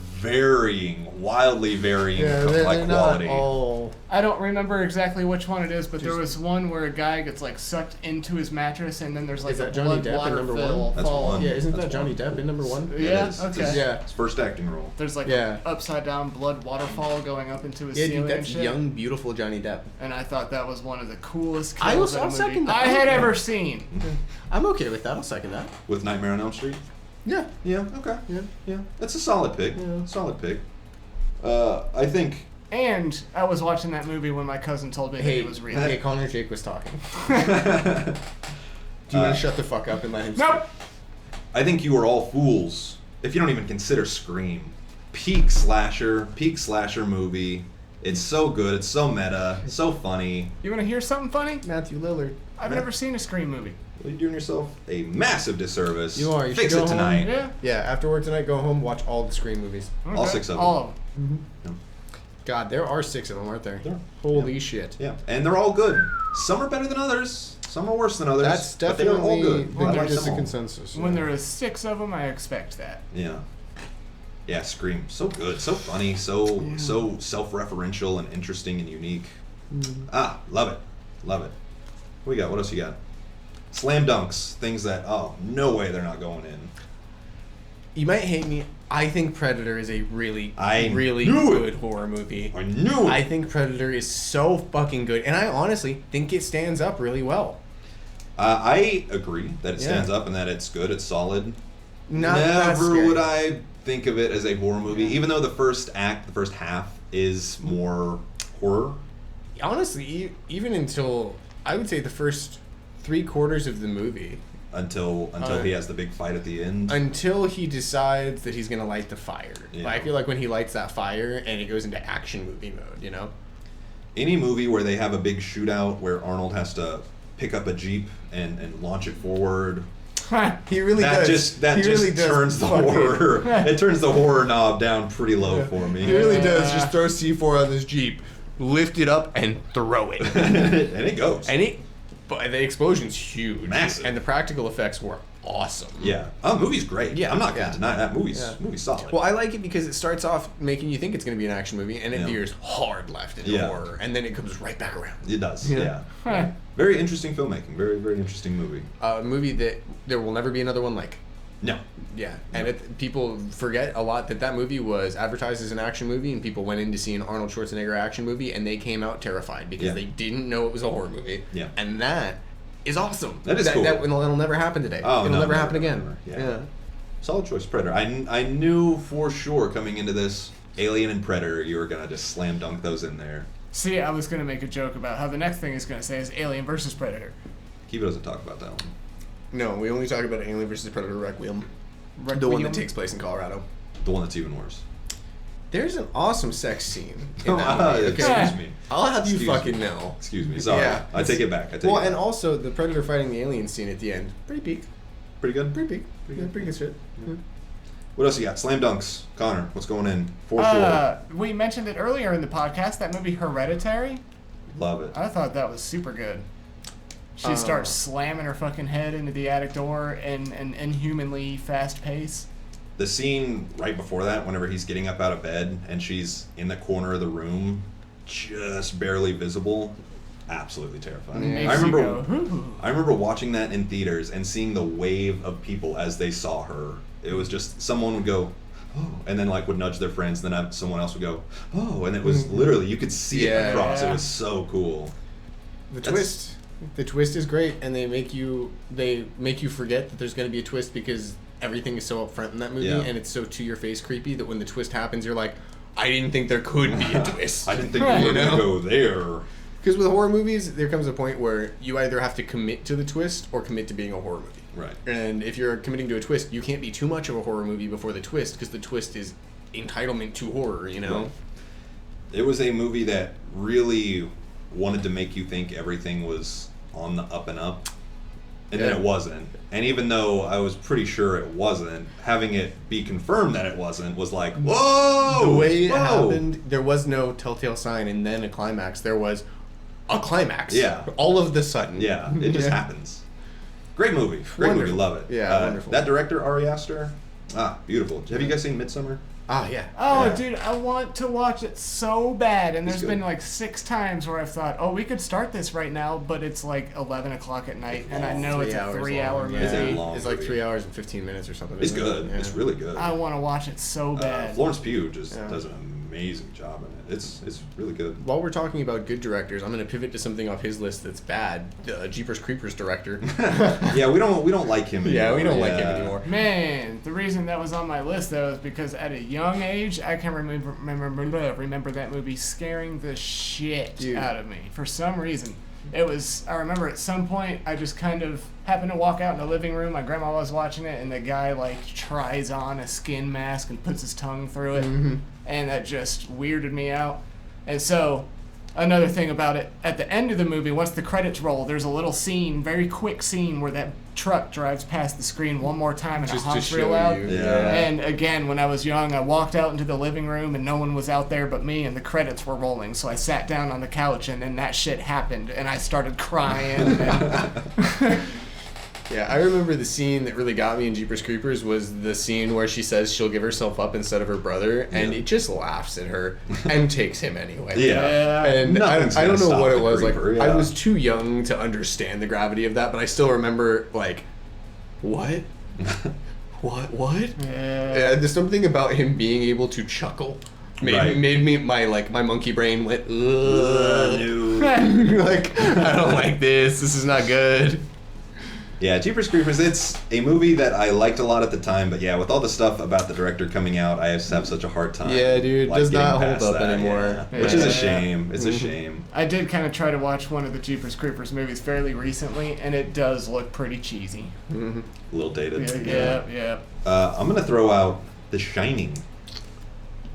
wildly varying they're like not quality. all. I don't remember exactly which one it is, but there was one where a guy gets like sucked into his mattress, and then there's like Is a that Johnny blood Depp in water number fill one? That's fall. one. Yeah, isn't That's that Johnny one. Depp in number 1? It Yeah. is. Okay. It's his, Yeah. his first acting role. There's like Yeah. an upside down blood waterfall going up into his Yeah, ceiling dude, and that's shit. young, beautiful Johnny Depp. And I thought that was one of the coolest I will- kills in a I'll movie second that. I had ever seen. I'm okay with that. I'll second that. With Nightmare on Elm Street? Yeah. Yeah, okay. Yeah. That's a solid pick. Yeah. Solid pick. I think And I was watching that movie when my cousin told me that Hey, it was real. hey, Connor Jake was talking. Do you want to shut the fuck up and let him speak? Nope. I think you are all fools if you don't even consider Scream. Peak slasher movie. It's so good, it's so meta, so funny. You want to hear something funny? Matthew Lillard. I've never seen a Scream movie. Well, you're doing yourself a massive disservice. You are. You Fix should it go home. tonight. Yeah. Yeah, after work tonight, go home, watch all the Scream movies. All Okay. 6 of them. All of them. God, there are 6 of them, aren't there? There. Holy shit. Yeah, and they're all good. Some are better than others. Some are worse than others. That's but they are all definitely good. the I like just them a all. consensus. When there is 6 of them, I expect that. Yeah. Yeah, Scream. So good, so funny, so self-referential and interesting and unique. Ah, love it. Love it. What you got? What else you got? Slam dunks. Things that, oh, no way they're not going in. You might hate me. I think Predator is a really, I really knew it. good horror movie. I knew it. I think Predator is so fucking good, and I honestly think it stands up really well. I agree that it Yeah. stands up and that it's good, it's solid. Not Never scary. would I think of it as a horror movie, even though the first half is more horror. Honestly, even until I would say the first 3/4 of the movie, Until he has the big fight at the end. until he decides that he's gonna light the fire. Yeah. I feel like when he lights that fire and it goes into action movie mode, you know. Any movie where they have a big shootout where Arnold has to pick up a Jeep and launch it forward. He really That does. just He really does turns the fucking- horror. It turns the horror knob down pretty low for me. He really does just throw C4 on this Jeep. lift it up and throw it. And it goes. But the explosion's huge. Massive. And the practical effects were awesome. Yeah. Oh, movie's great. Yeah, I'm not going to yeah. deny that. Movie's solid. Well, I like it because it starts off making you think it's going to be an action movie, and it Yeah. veers hard left into horror, and then it comes right back around. It does, Yeah. yeah. Huh. Very interesting filmmaking. Very, very interesting movie. A movie that there will never be another one like. No. Yeah, and people forget a lot that movie was advertised as an action movie, and people went in to see an Arnold Schwarzenegger action movie, and they came out terrified because Yeah. they didn't know it was a horror movie. Yeah. And that is awesome. That is cool. That'll never happen today. Oh, It'll no, never never, happen again. never. Yeah. Solid choice, Predator. I knew for sure coming into this, Alien and Predator, you were going to just slam dunk those in there. See, I was going to make a joke about how the next thing he's going to say is Alien versus Predator. Kiba doesn't talk about that one. No, we only talk about Alien vs. Predator Requiem. The one Requiem? that takes place in Colorado. The one that's even worse. There's an awesome sex scene in that Ah, movie. Okay? excuse me. I'll have you Excuse fucking me. know. Excuse me. Sorry. Yeah. I take it back. Well, and also the Predator fighting the alien scene at the end. Pretty peak. Pretty good? Pretty peak. Pretty Yeah, good. pretty good shit. Yeah. What else you got? Slam dunks. Connor, what's going in? For sure. We mentioned it earlier in the podcast, that movie Hereditary. Love it. I thought that was super good. She starts slamming her fucking head into the attic door in an inhumanly fast pace. The scene right before that, whenever he's getting up out of bed and she's in the corner of the room, just barely visible, absolutely terrifying. Makes I you remember, go, "Ooh." I remember watching that in theaters and seeing the wave of people as they saw her. It was just someone would go, oh, and then like would nudge their friends, and then someone else would go, oh, and it was literally you could see it Yeah, across. yeah. It was so cool. The twist is great, and they make you forget that there's going to be a twist because everything is so upfront in that movie, Yeah. and it's so to your face creepy that when the twist happens, you're like, I didn't think there could be a twist. I didn't think Right. we were You know? gonna go there. Because with horror movies, there comes a point where you either have to commit to the twist or commit to being a horror movie. Right. And if you're committing to a twist, you can't be too much of a horror movie before the twist, because the twist is entitlement to horror, you know? Right. It was a movie that really wanted to make you think everything was on the up and up, and then Yeah. it wasn't. And even though I was pretty sure it wasn't, having it be confirmed that it wasn't was like, whoa! The way it whoa! happened, there was no telltale sign and then a climax. There was a climax. Yeah. All of the sudden. Yeah, it just Yeah. happens. Great movie. Great Wonderful. movie. Love it. Yeah, wonderful. That director, Ari Aster, beautiful. Have you guys seen Midsommar? Ah, yeah. Oh, Yeah. dude, I want to watch it so bad. And It's there's been good. like 6 times where I've thought, oh, we could start this right now, but it's like 11 o'clock at night, and I know it's a 3-hour long, movie. It's a long It's like movie. 3 hours and 15 minutes or something. It's isn't good. it? Yeah. It's really good. I want to watch it so bad. Florence Pugh just Yeah. does an amazing job in it. It's really good. While we're talking about good directors, I'm going to pivot to something off his list that's bad. The Jeepers Creepers director. Yeah, we don't like him anymore. Yeah, we don't like him anymore. Man, the reason that was on my list though is because at a young age, I can remember that movie scaring the shit Dude. out of me for some reason. I remember at some point I just kind of happened to walk out in the living room. My grandma was watching it, and the guy like tries on a skin mask and puts his tongue through it, and that just weirded me out. And so, another thing about it, at the end of the movie, once the credits roll, there's a little scene, very quick scene, where that truck drives past the screen one more time and Just it to honks real show loud. you. Yeah. And again, when I was young, I walked out into the living room and no one was out there but me, and the credits were rolling. So I sat down on the couch, and then that shit happened, and I started crying. And Yeah, I remember the scene that really got me in Jeepers Creepers was the scene where she says she'll give herself up instead of her brother, and Yeah. it just laughs at her and takes him anyway. Yeah. And Nothing's I don't gonna know stop what it the was. creeper, Like, I yeah. was too young to understand the gravity of that, but I still remember, like, what? What? Yeah, there's something about him being able to chuckle. Right. Made me, my monkey brain went, ugh. No. Like, I don't like this. This is not good. Yeah, Jeepers Creepers, it's a movie that I liked a lot at the time, but yeah, with all the stuff about the director coming out, I just have such a hard time. Yeah, dude, like, does getting not hold past up that, anymore. yeah. Which is a Yeah. shame. It's a shame. I did kind of try to watch one of the Jeepers Creepers movies fairly recently, and it does look pretty cheesy. A little dated. Yeah. I'm going to throw out The Shining.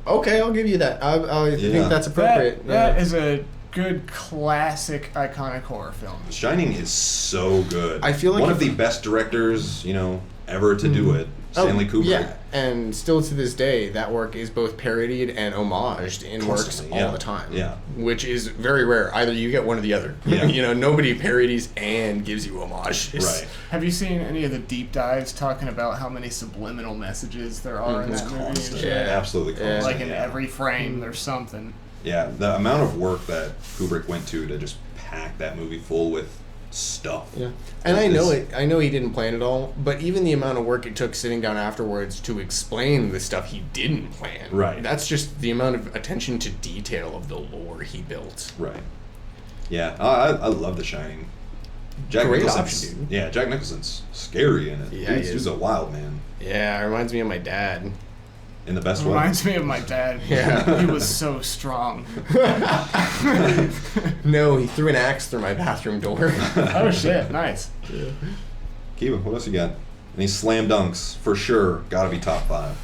Okay, I'll give you that. I Yeah. think that's appropriate. That is a good classic iconic horror film. The Shining is so good. I feel like one if- of the best directors, ever to do it. Stanley Kubrick. Yeah, and still to this day, that work is both parodied and homaged in works Constantly, all yeah. the time. Yeah. Which is very rare. Either you get one or the other. Yeah. You know, nobody parodies and gives you homage. Right. Have you seen any of the deep dives talking about how many subliminal messages there are in It's that movie? and constant. shit? Yeah. Absolutely Yeah. constant. Like in yeah. every frame, there's something. Yeah, the amount of work that Kubrick went to just pack that movie full with stuff. Yeah, and I know he didn't plan it all, but even the amount of work it took sitting down afterwards to explain the stuff he didn't plan. Right. That's just the amount of attention to detail of the lore he built. Right. Yeah, I love The Shining. Jack Great Nicholson's, option, dude. Yeah, Jack Nicholson's scary in it. Yeah, he He's is. a wild man Yeah, it reminds me of my dad. in the best way. Reminds me of my dad. Yeah. He was so strong. No, he threw an axe through my bathroom door. Oh shit, nice. Kiba, what else you got? Any slam dunks for sure? Got to be top 5.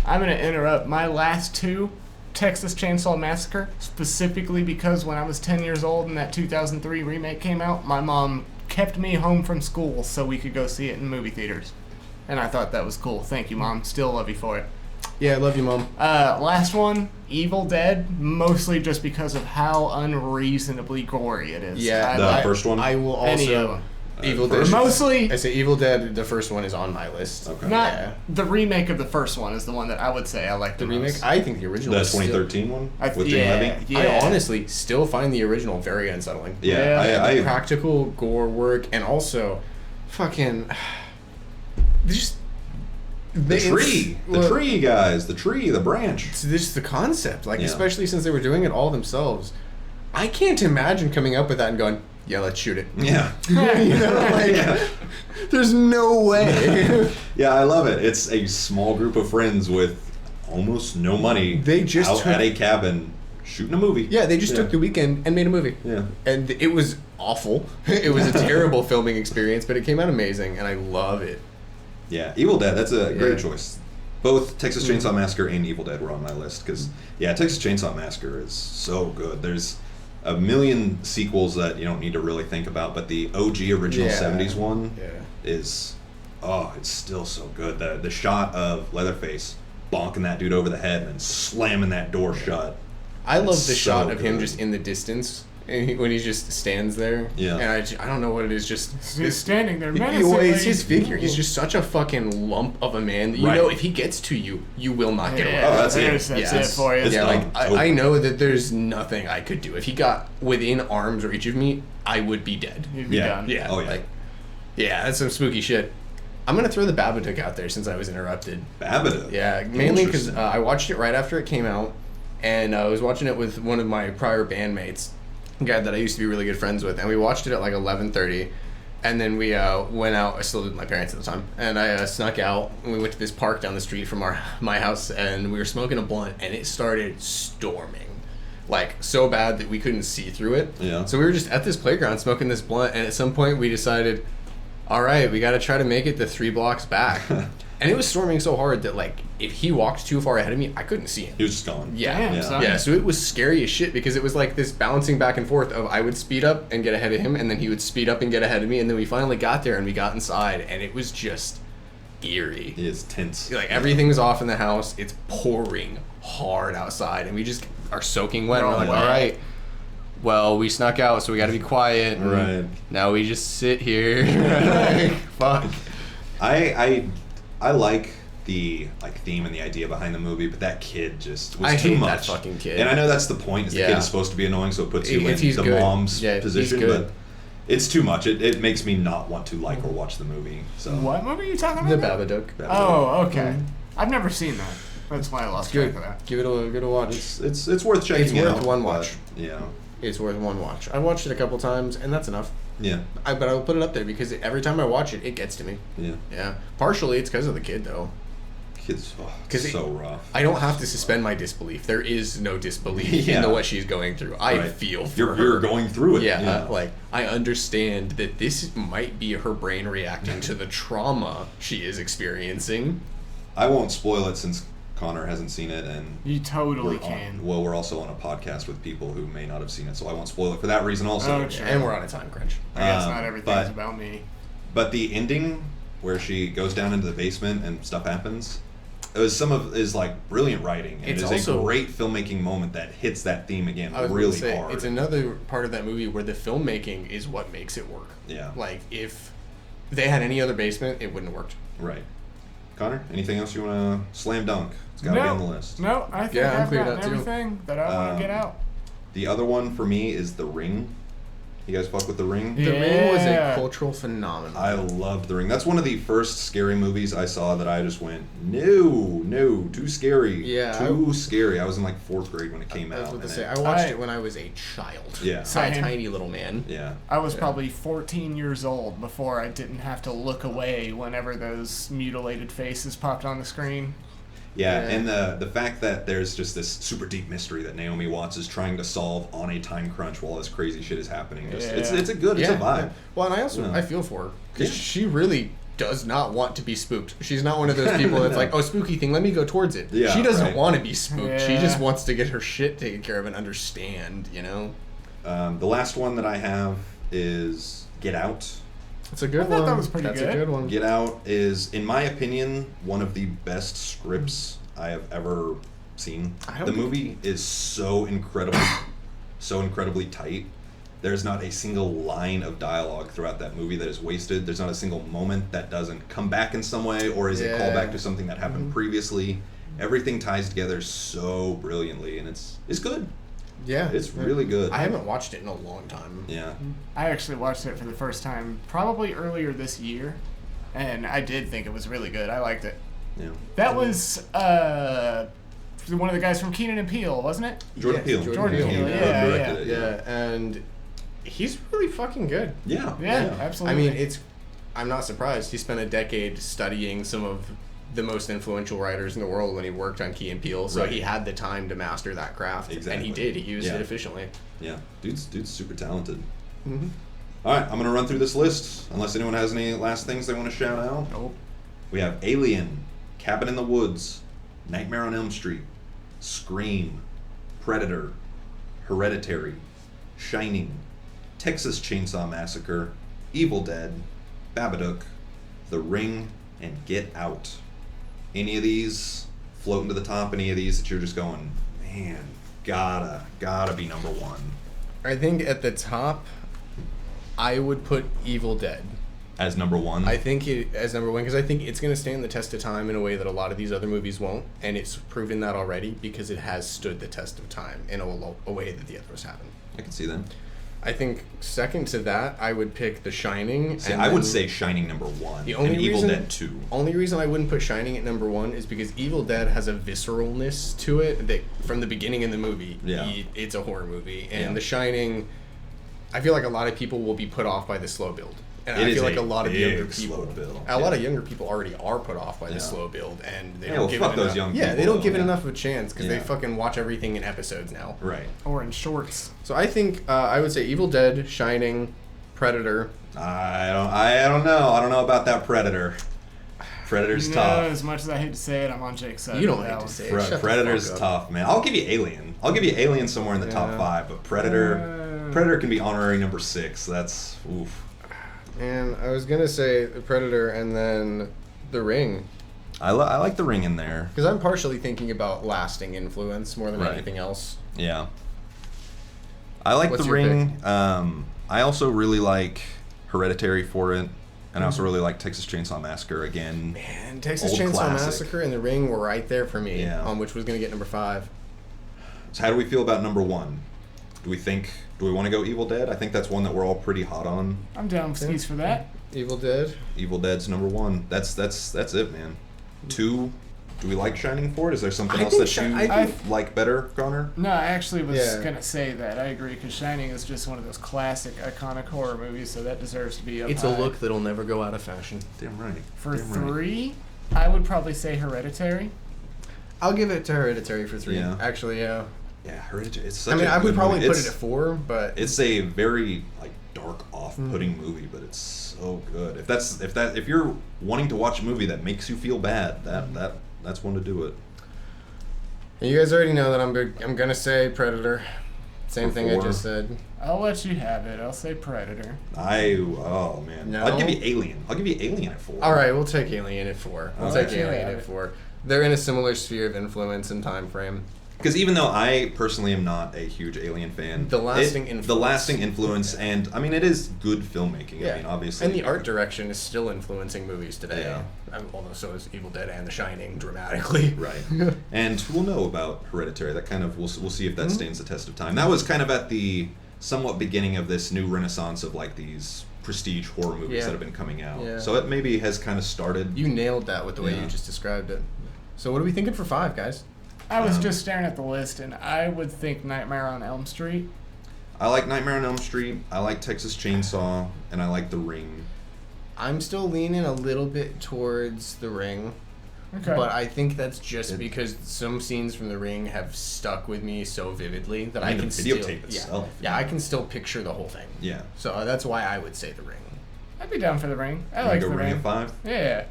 I'm gonna interrupt my last two. Texas Chainsaw Massacre, specifically because when I was 10 years old and that 2003 remake came out, my mom kept me home from school so we could go see it in movie theaters. And I thought that was cool. Thank you, Mom. Still love you for it. Yeah, I love you, Mom. Last one, Evil Dead, mostly just because of how unreasonably gory it is. Yeah, The first one? I will Any of also. them. Evil first- Dead. Mostly, I say Evil Dead. The first one is on my list. Okay. not Yeah. the remake of the first one is the one that I would say I like The the remake. most. I think the original. The is still- 2013 one I- with Jim yeah, Levy. yeah. I honestly still find the original very unsettling. Yeah, Yeah. I Practical gore work and also, fucking, just the tree, guys, the tree, the branch. It's just the concept, like Yeah. especially since they were doing it all themselves. I can't imagine coming up with that and going, yeah, let's shoot it. Yeah, You know, like, Yeah. there's no way. yeah, I love it. It's a small group of friends with almost no money. They just out took- at a cabin shooting a movie. Yeah, they just took the weekend and made a movie. Yeah. And it was awful. It was a terrible filming experience, but it came out amazing, and I love it. Yeah, Evil Dead. That's a great Yeah. choice. Both Texas Chainsaw Massacre and Evil Dead were on my list because, yeah, Texas Chainsaw Massacre is so good. There's a million sequels that you don't need to really think about, but the OG original Yeah. 70s one Yeah. is, it's still so good. The shot of Leatherface bonking that dude over the head and then slamming that door shut. I love It's the so shot of him good. just in the distance, and when he just stands there. Yeah. And I don't know what it is, just He's standing there Well, menacingly. it's his figure. He's just such a fucking lump of a man that you Right. know if he gets to you, you will not get away. Yeah, Oh, that's it. that's Yeah. it for you. It's Yeah, done. like I know that there's nothing I could do. If he got within arm's reach of me, I would be dead. You'd be Yeah. done. Yeah. Oh, yeah. Like, yeah, that's some spooky shit. I'm gonna throw the Babadook out there since I was interrupted. Babadook. Yeah, mainly because Interesting. I watched it right after it came out, and I was watching it with one of my prior bandmates, a guy that I used to be really good friends with, and we watched it at like 11:30, and then we went out. I still lived with my parents at the time, and I snuck out. And we went to this park down the street from my house, and we were smoking a blunt, and it started storming, like so bad that we couldn't see through it. Yeah. So we were just at this playground smoking this blunt, and at some point we decided, all right, we got to try to make it the 3 blocks back. And it was storming so hard that, like, if he walked too far ahead of me, I couldn't see him. He was just gone. Yeah. Damn, Yeah. son. Yeah, so it was scary as shit because it was like this bouncing back and forth of I would speed up and get ahead of him, and then he would speed up and get ahead of me, and then we finally got there and we got inside, and it was just eerie. He is tense. Like, everything's off in the house, it's pouring hard outside, and we just are soaking wet, and we're like, Oh, all wow. right. Well, we snuck out, so we got to be quiet. and Right. Now we just sit here. Like, fuck. I like the theme and the idea behind the movie, but that kid just was I too hate much. that fucking kid. And I know that's the point. Is the Yeah. kid is supposed to be annoying, so it puts you in If he's the good. mom's Yeah, he's position. good. But it's too much. It makes me not want to like or watch the movie. So What movie are you talking The about? Babadook. Oh, okay. I've never seen that. That's why I lost track Good. of that. Give it a watch. it's worth checking It's out. worth one but, watch. Yeah. It's worth one watch. I watched it a couple times, and that's enough. Yeah. But I'll put it up there because every time I watch it, it gets to me. Yeah. Yeah. Partially, it's because of the kid, though. Kids, 'Cause it's so rough. I don't have to suspend my disbelief. There is no disbelief Yeah. in what she's going through. I Right. feel for You're her. going through it. Yeah, like I understand that this might be her brain reacting to the trauma she is experiencing. I won't spoil it since Connor hasn't seen it, and You totally we're can. we're also on a podcast with people who may not have seen it, so I won't spoil it for that reason also. Oh, sure. And we're on a time crunch. I guess not everything's but- about me. But the ending where she goes down into the basement and stuff happens. It was some of is like brilliant writing, and It's it is also- a great filmmaking moment that hits that theme again I was gonna really say, hard. it's another part of that movie where the filmmaking is what makes it work. Yeah. Like, if they had any other basement, it wouldn't have worked. Right. Connor, anything else you want to slam dunk? It's got to be on the list. No, I think Yeah, I'm I've cleared gotten out, too. everything that I want to get out. The other one for me is The Ring. You guys fuck with The Ring? The Ring was a Yeah. cultural phenomenon. I loved The Ring. That's one of the first scary movies I saw that I just went, no, too scary. Yeah, Too scary. I was in like 4th grade when it came I was out. about to and say, it- I watched it when I was a child. Yeah. A Same. tiny little man. yeah. I was Yeah. probably 14 years old before I didn't have to look away whenever those mutilated faces popped on the screen. Yeah, Yeah. and the fact that there's just this super deep mystery that Naomi Watts is trying to solve on a time crunch while this crazy shit is happening. Just it's Yeah. it's a good it's a vibe. Well, and I also, Yeah. I feel for her. Because Yeah. she really does not want to be spooked. She's not one of those people that's like, oh, spooky thing, let me go towards it. Yeah, she doesn't right. want to be spooked. She Yeah. just wants to get her shit taken care of and understand, you know? The last one that I have is Get Out. It's a good I thought one. that was pretty That's good. a good one. Get Out is, in my opinion, one of the best scripts I have ever seen. I don't The think- movie is so incredibly tight. There's not a single line of dialogue throughout that movie that is wasted. There's not a single moment that doesn't come back in some way, or is it called Yeah. back to something that happened previously. Everything ties together so brilliantly, and it's good. Yeah. It's really good. I haven't watched it in a long time. Yeah. I actually watched it for the first time probably earlier this year, and I did think it was really good. I liked it. Yeah. That was one of the guys from Keenan and Peele, wasn't it? Jordan Yes, Peele. Jordan Peele, He yeah, directed it, Yeah, and he's really fucking good. Yeah. Yeah, I absolutely. mean, I'm not surprised. He spent a decade studying some of the most influential writers in the world when he worked on Key and Peele, so Right. he had the time to master that craft, and Exactly. he did. He used Yeah. it efficiently. Yeah. Dude's super talented. Mm-hmm. All right, I'm going to run through this list, unless anyone has any last things they want to shout out. Nope. We have Alien, Cabin in the Woods, Nightmare on Elm Street, Scream, Predator, Hereditary, Shining, Texas Chainsaw Massacre, Evil Dead, Babadook, The Ring, and Get Out. Any of these floating to the top? Any of these that you're just going, man, gotta be number one? I think at the top, I would put Evil Dead. As number one? I think it as number one because I think it's going to stand the test of time in a way that a lot of these other movies won't, and it's proven that already because it has stood the test of time in a way that the others haven't. I can see that. I think second to that, I would pick The Shining. See, and I would then- say Shining number one. The only and Evil reason- Dead 2. Only reason I wouldn't put Shining at number one is because Evil Dead has a visceralness to it that from the beginning in the movie, Yeah. it's a horror movie, and Yeah. The Shining, I feel like a lot of people will be put off by the slow build. And It I is feel like a a lot of big younger slow people, build. a lot Yeah. of younger people already are put off by Yeah. the slow build, and they Yeah, don't well, give fuck it those enough. young Yeah, they people, don't give it yeah. enough of a chance because they Yeah. fucking watch everything in episodes now. Right. Or in shorts. So I think I would say Evil Dead, Shining, Predator. I don't know. I don't know about that Predator. Predator's No, tough. as much as I hate to say it, I'm on Jake's side. You don't with hate that to one. say it. Shut the Predator's fuck up. tough, man. I'll give you Alien. I'll give you Alien somewhere in the top Yeah. 5, but Predator can be honorary number 6. That's oof. And I was gonna say the Predator and then The Ring. I like The Ring in there. Because I'm partially thinking about lasting influence more than Right. anything else. Yeah. I like What's The your Ring. I also really like Hereditary for it, and I also Mm-hmm. really like Texas Chainsaw Massacre again. Man, Texas Old Chainsaw classic. Massacre and The Ring were right there for me Yeah. on which was gonna get number 5. So how do we feel about number 1? Do we want to go Evil Dead? I think that's one that we're all pretty hot on. I'm down with skis for that. Evil Dead. Evil Dead's number 1. That's it, man. 2. Do we like Shining for it? Is there something I else think that you I- like better, Connor? No, I actually was Yeah. gonna say that. I agree because Shining is just one of those classic, iconic horror movies, so that deserves to be up It's high. a look that'll never go out of fashion. Damn right. For Damn right. 3, I would probably say Hereditary. I'll give it to Hereditary for 3. Yeah. Actually, yeah. Yeah, Hereditary. It's such I mean, a I would good probably movie. put it at 4, but It's a very like dark, off-putting Mm. movie, but it's so good. If you're wanting to watch a movie that makes you feel bad, that's one to do it. you guys already know that I'm gonna say Predator. Same Or thing I 4? just said. I'll let you have it. I'll say Predator. Oh man. No. I'd give you Alien. I'll give you Alien at 4. All right, we'll take Alien at 4. We'll All take right. Alien at 4. They're in a similar sphere of influence and time frame. Because even though I personally am not a huge Alien fan, The lasting influence, and I mean it is good filmmaking. Yeah, I mean obviously, and the art direction is still influencing movies today. Yeah. Although so is Evil Dead and The Shining dramatically. Right. And we'll know about Hereditary. That kind of we'll see if that stands the test of time. That was kind of at the somewhat beginning of this new renaissance of like these prestige horror movies that have been coming out. Yeah. So it maybe has kind of started. You nailed that with the way Yeah. you just described it. So what are we thinking for 5, guys? I was just staring at the list, and I would think Nightmare on Elm Street. I like Nightmare on Elm Street. I like Texas Chainsaw, and I like The Ring. I'm still leaning a little bit towards The Ring. Okay. But I think that's just because some scenes from The Ring have stuck with me so vividly that I mean, can the still videotape itself. Yeah, I can still picture the whole thing. Yeah. So that's why I would say The Ring. I'd be down for The Ring. I You like go The Ring Ring. at 5. Yeah.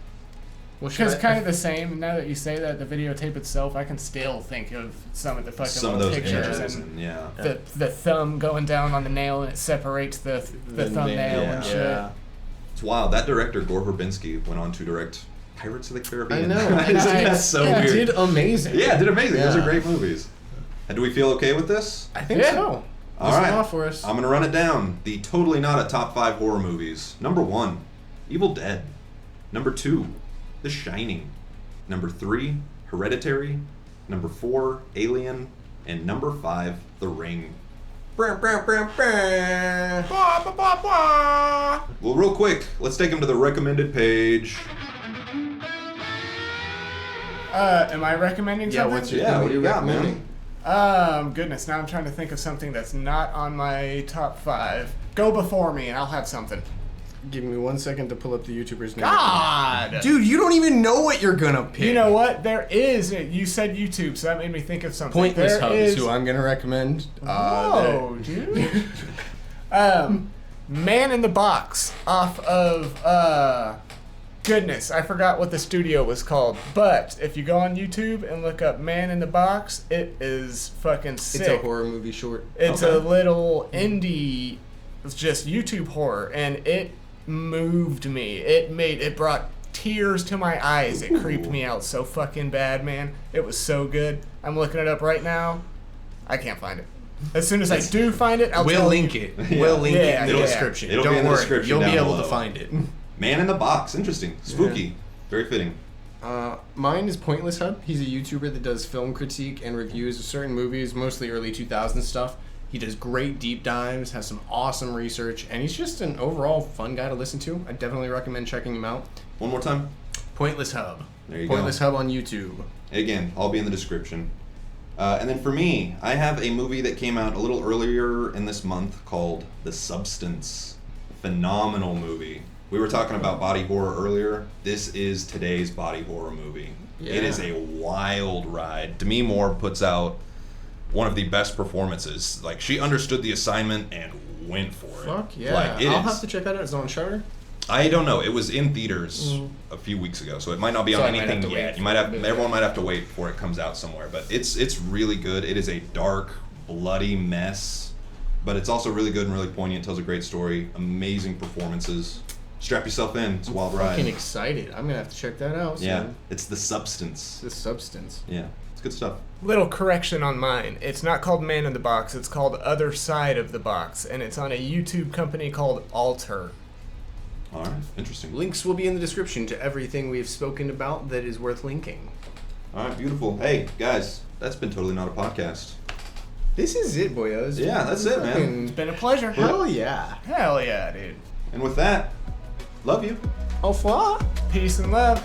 Well, Because kind of the same. Now that you say that, the videotape itself, I can still think of some of the fucking Some of little those pictures images, and yeah. the thumb going down on the nail and it separates the thumbnail and shit. Yeah. It's wild. That director, Gore Verbinski, went on to direct Pirates of the Caribbean. I know. That's so it weird. did amazing. Yeah, it did amazing. Those are Yeah. great movies. And do we feel okay with this? I think Yeah. so. All List right. them off for us. I'm going to run it down. The totally not a top 5 horror movies. Number 1, Evil Dead. Number 2, The Shining. Number 3, Hereditary. Number 4, Alien. And number 5, The Ring. Well, real quick, let's take them to the recommended page. Am I recommending Yeah, something? what's your Yeah, thing what that do you're you got, man? recommending? Goodness, now I'm trying to think of something that's not on my top 5. Go before me and I'll have something. Give me 1 second to pull up the YouTuber's name. God! Dude, you don't even know what you're gonna pick. You know what? There is. You said YouTube, so that made me think of something. Pointless There Hub is is who I'm gonna recommend. Whoa, dude. Man in the Box off of goodness, I forgot what the studio was called. But if you go on YouTube and look up Man in the Box, it is fucking sick. It's a horror movie short. It's Okay. a little indie, it's just YouTube horror, and it moved me. It brought tears to my eyes. It creeped me out so fucking bad, man. It was so good. I'm looking it up right now. I can't find it. As soon as I do find it, We'll tell link you. it. We'll link it in the Yeah. description. It'll be Don't in the worry. description You'll be down able below. to find it. Man in the Box. Interesting. Spooky. Very fitting. Mine is Pointless Hub. He's a YouTuber that does film critique and reviews of certain movies, mostly early 2000s stuff. He does great deep dives, has some awesome research, and he's just an overall fun guy to listen to. I definitely recommend checking him out. One more time. Pointless Hub. There you Pointless go. Hub on YouTube. Again, I'll be in the description. And then for me, I have a movie that came out a little earlier in this month called The Substance. Phenomenal movie. We were talking about body horror earlier. This is today's body horror movie. Yeah. It is a wild ride. Demi Moore puts out one of the best performances. Like, she understood the assignment and went for it. Fuck yeah. Like, it I'll is- have to check that out. It's on Shudder. I don't know. It was in theaters a few weeks ago, so it might not be So on I might have anything to yet. wait You might have for it. everyone might have to wait before it comes out somewhere. But it's really good. It is a dark, bloody mess, but it's also really good and really poignant. Tells a great story. Amazing performances. Strap yourself in. It's a wild Fucking ride. excited. I'm gonna have to check that out. Yeah, soon. it's The Substance. The Substance. Yeah, it's good stuff. Little correction on mine. It's not called Man in the Box. It's called Other Side of the Box, and it's on a YouTube company called Alter. All right, interesting. Links will be in the description to everything we've spoken about that is worth linking. All right, beautiful. Hey guys, that's been totally not a podcast. This is it, boyos. Yeah, that's it, man. Fucking- It's been a pleasure. Hell yeah. Hell yeah, dude. And with that, love you. Au revoir. Peace and love.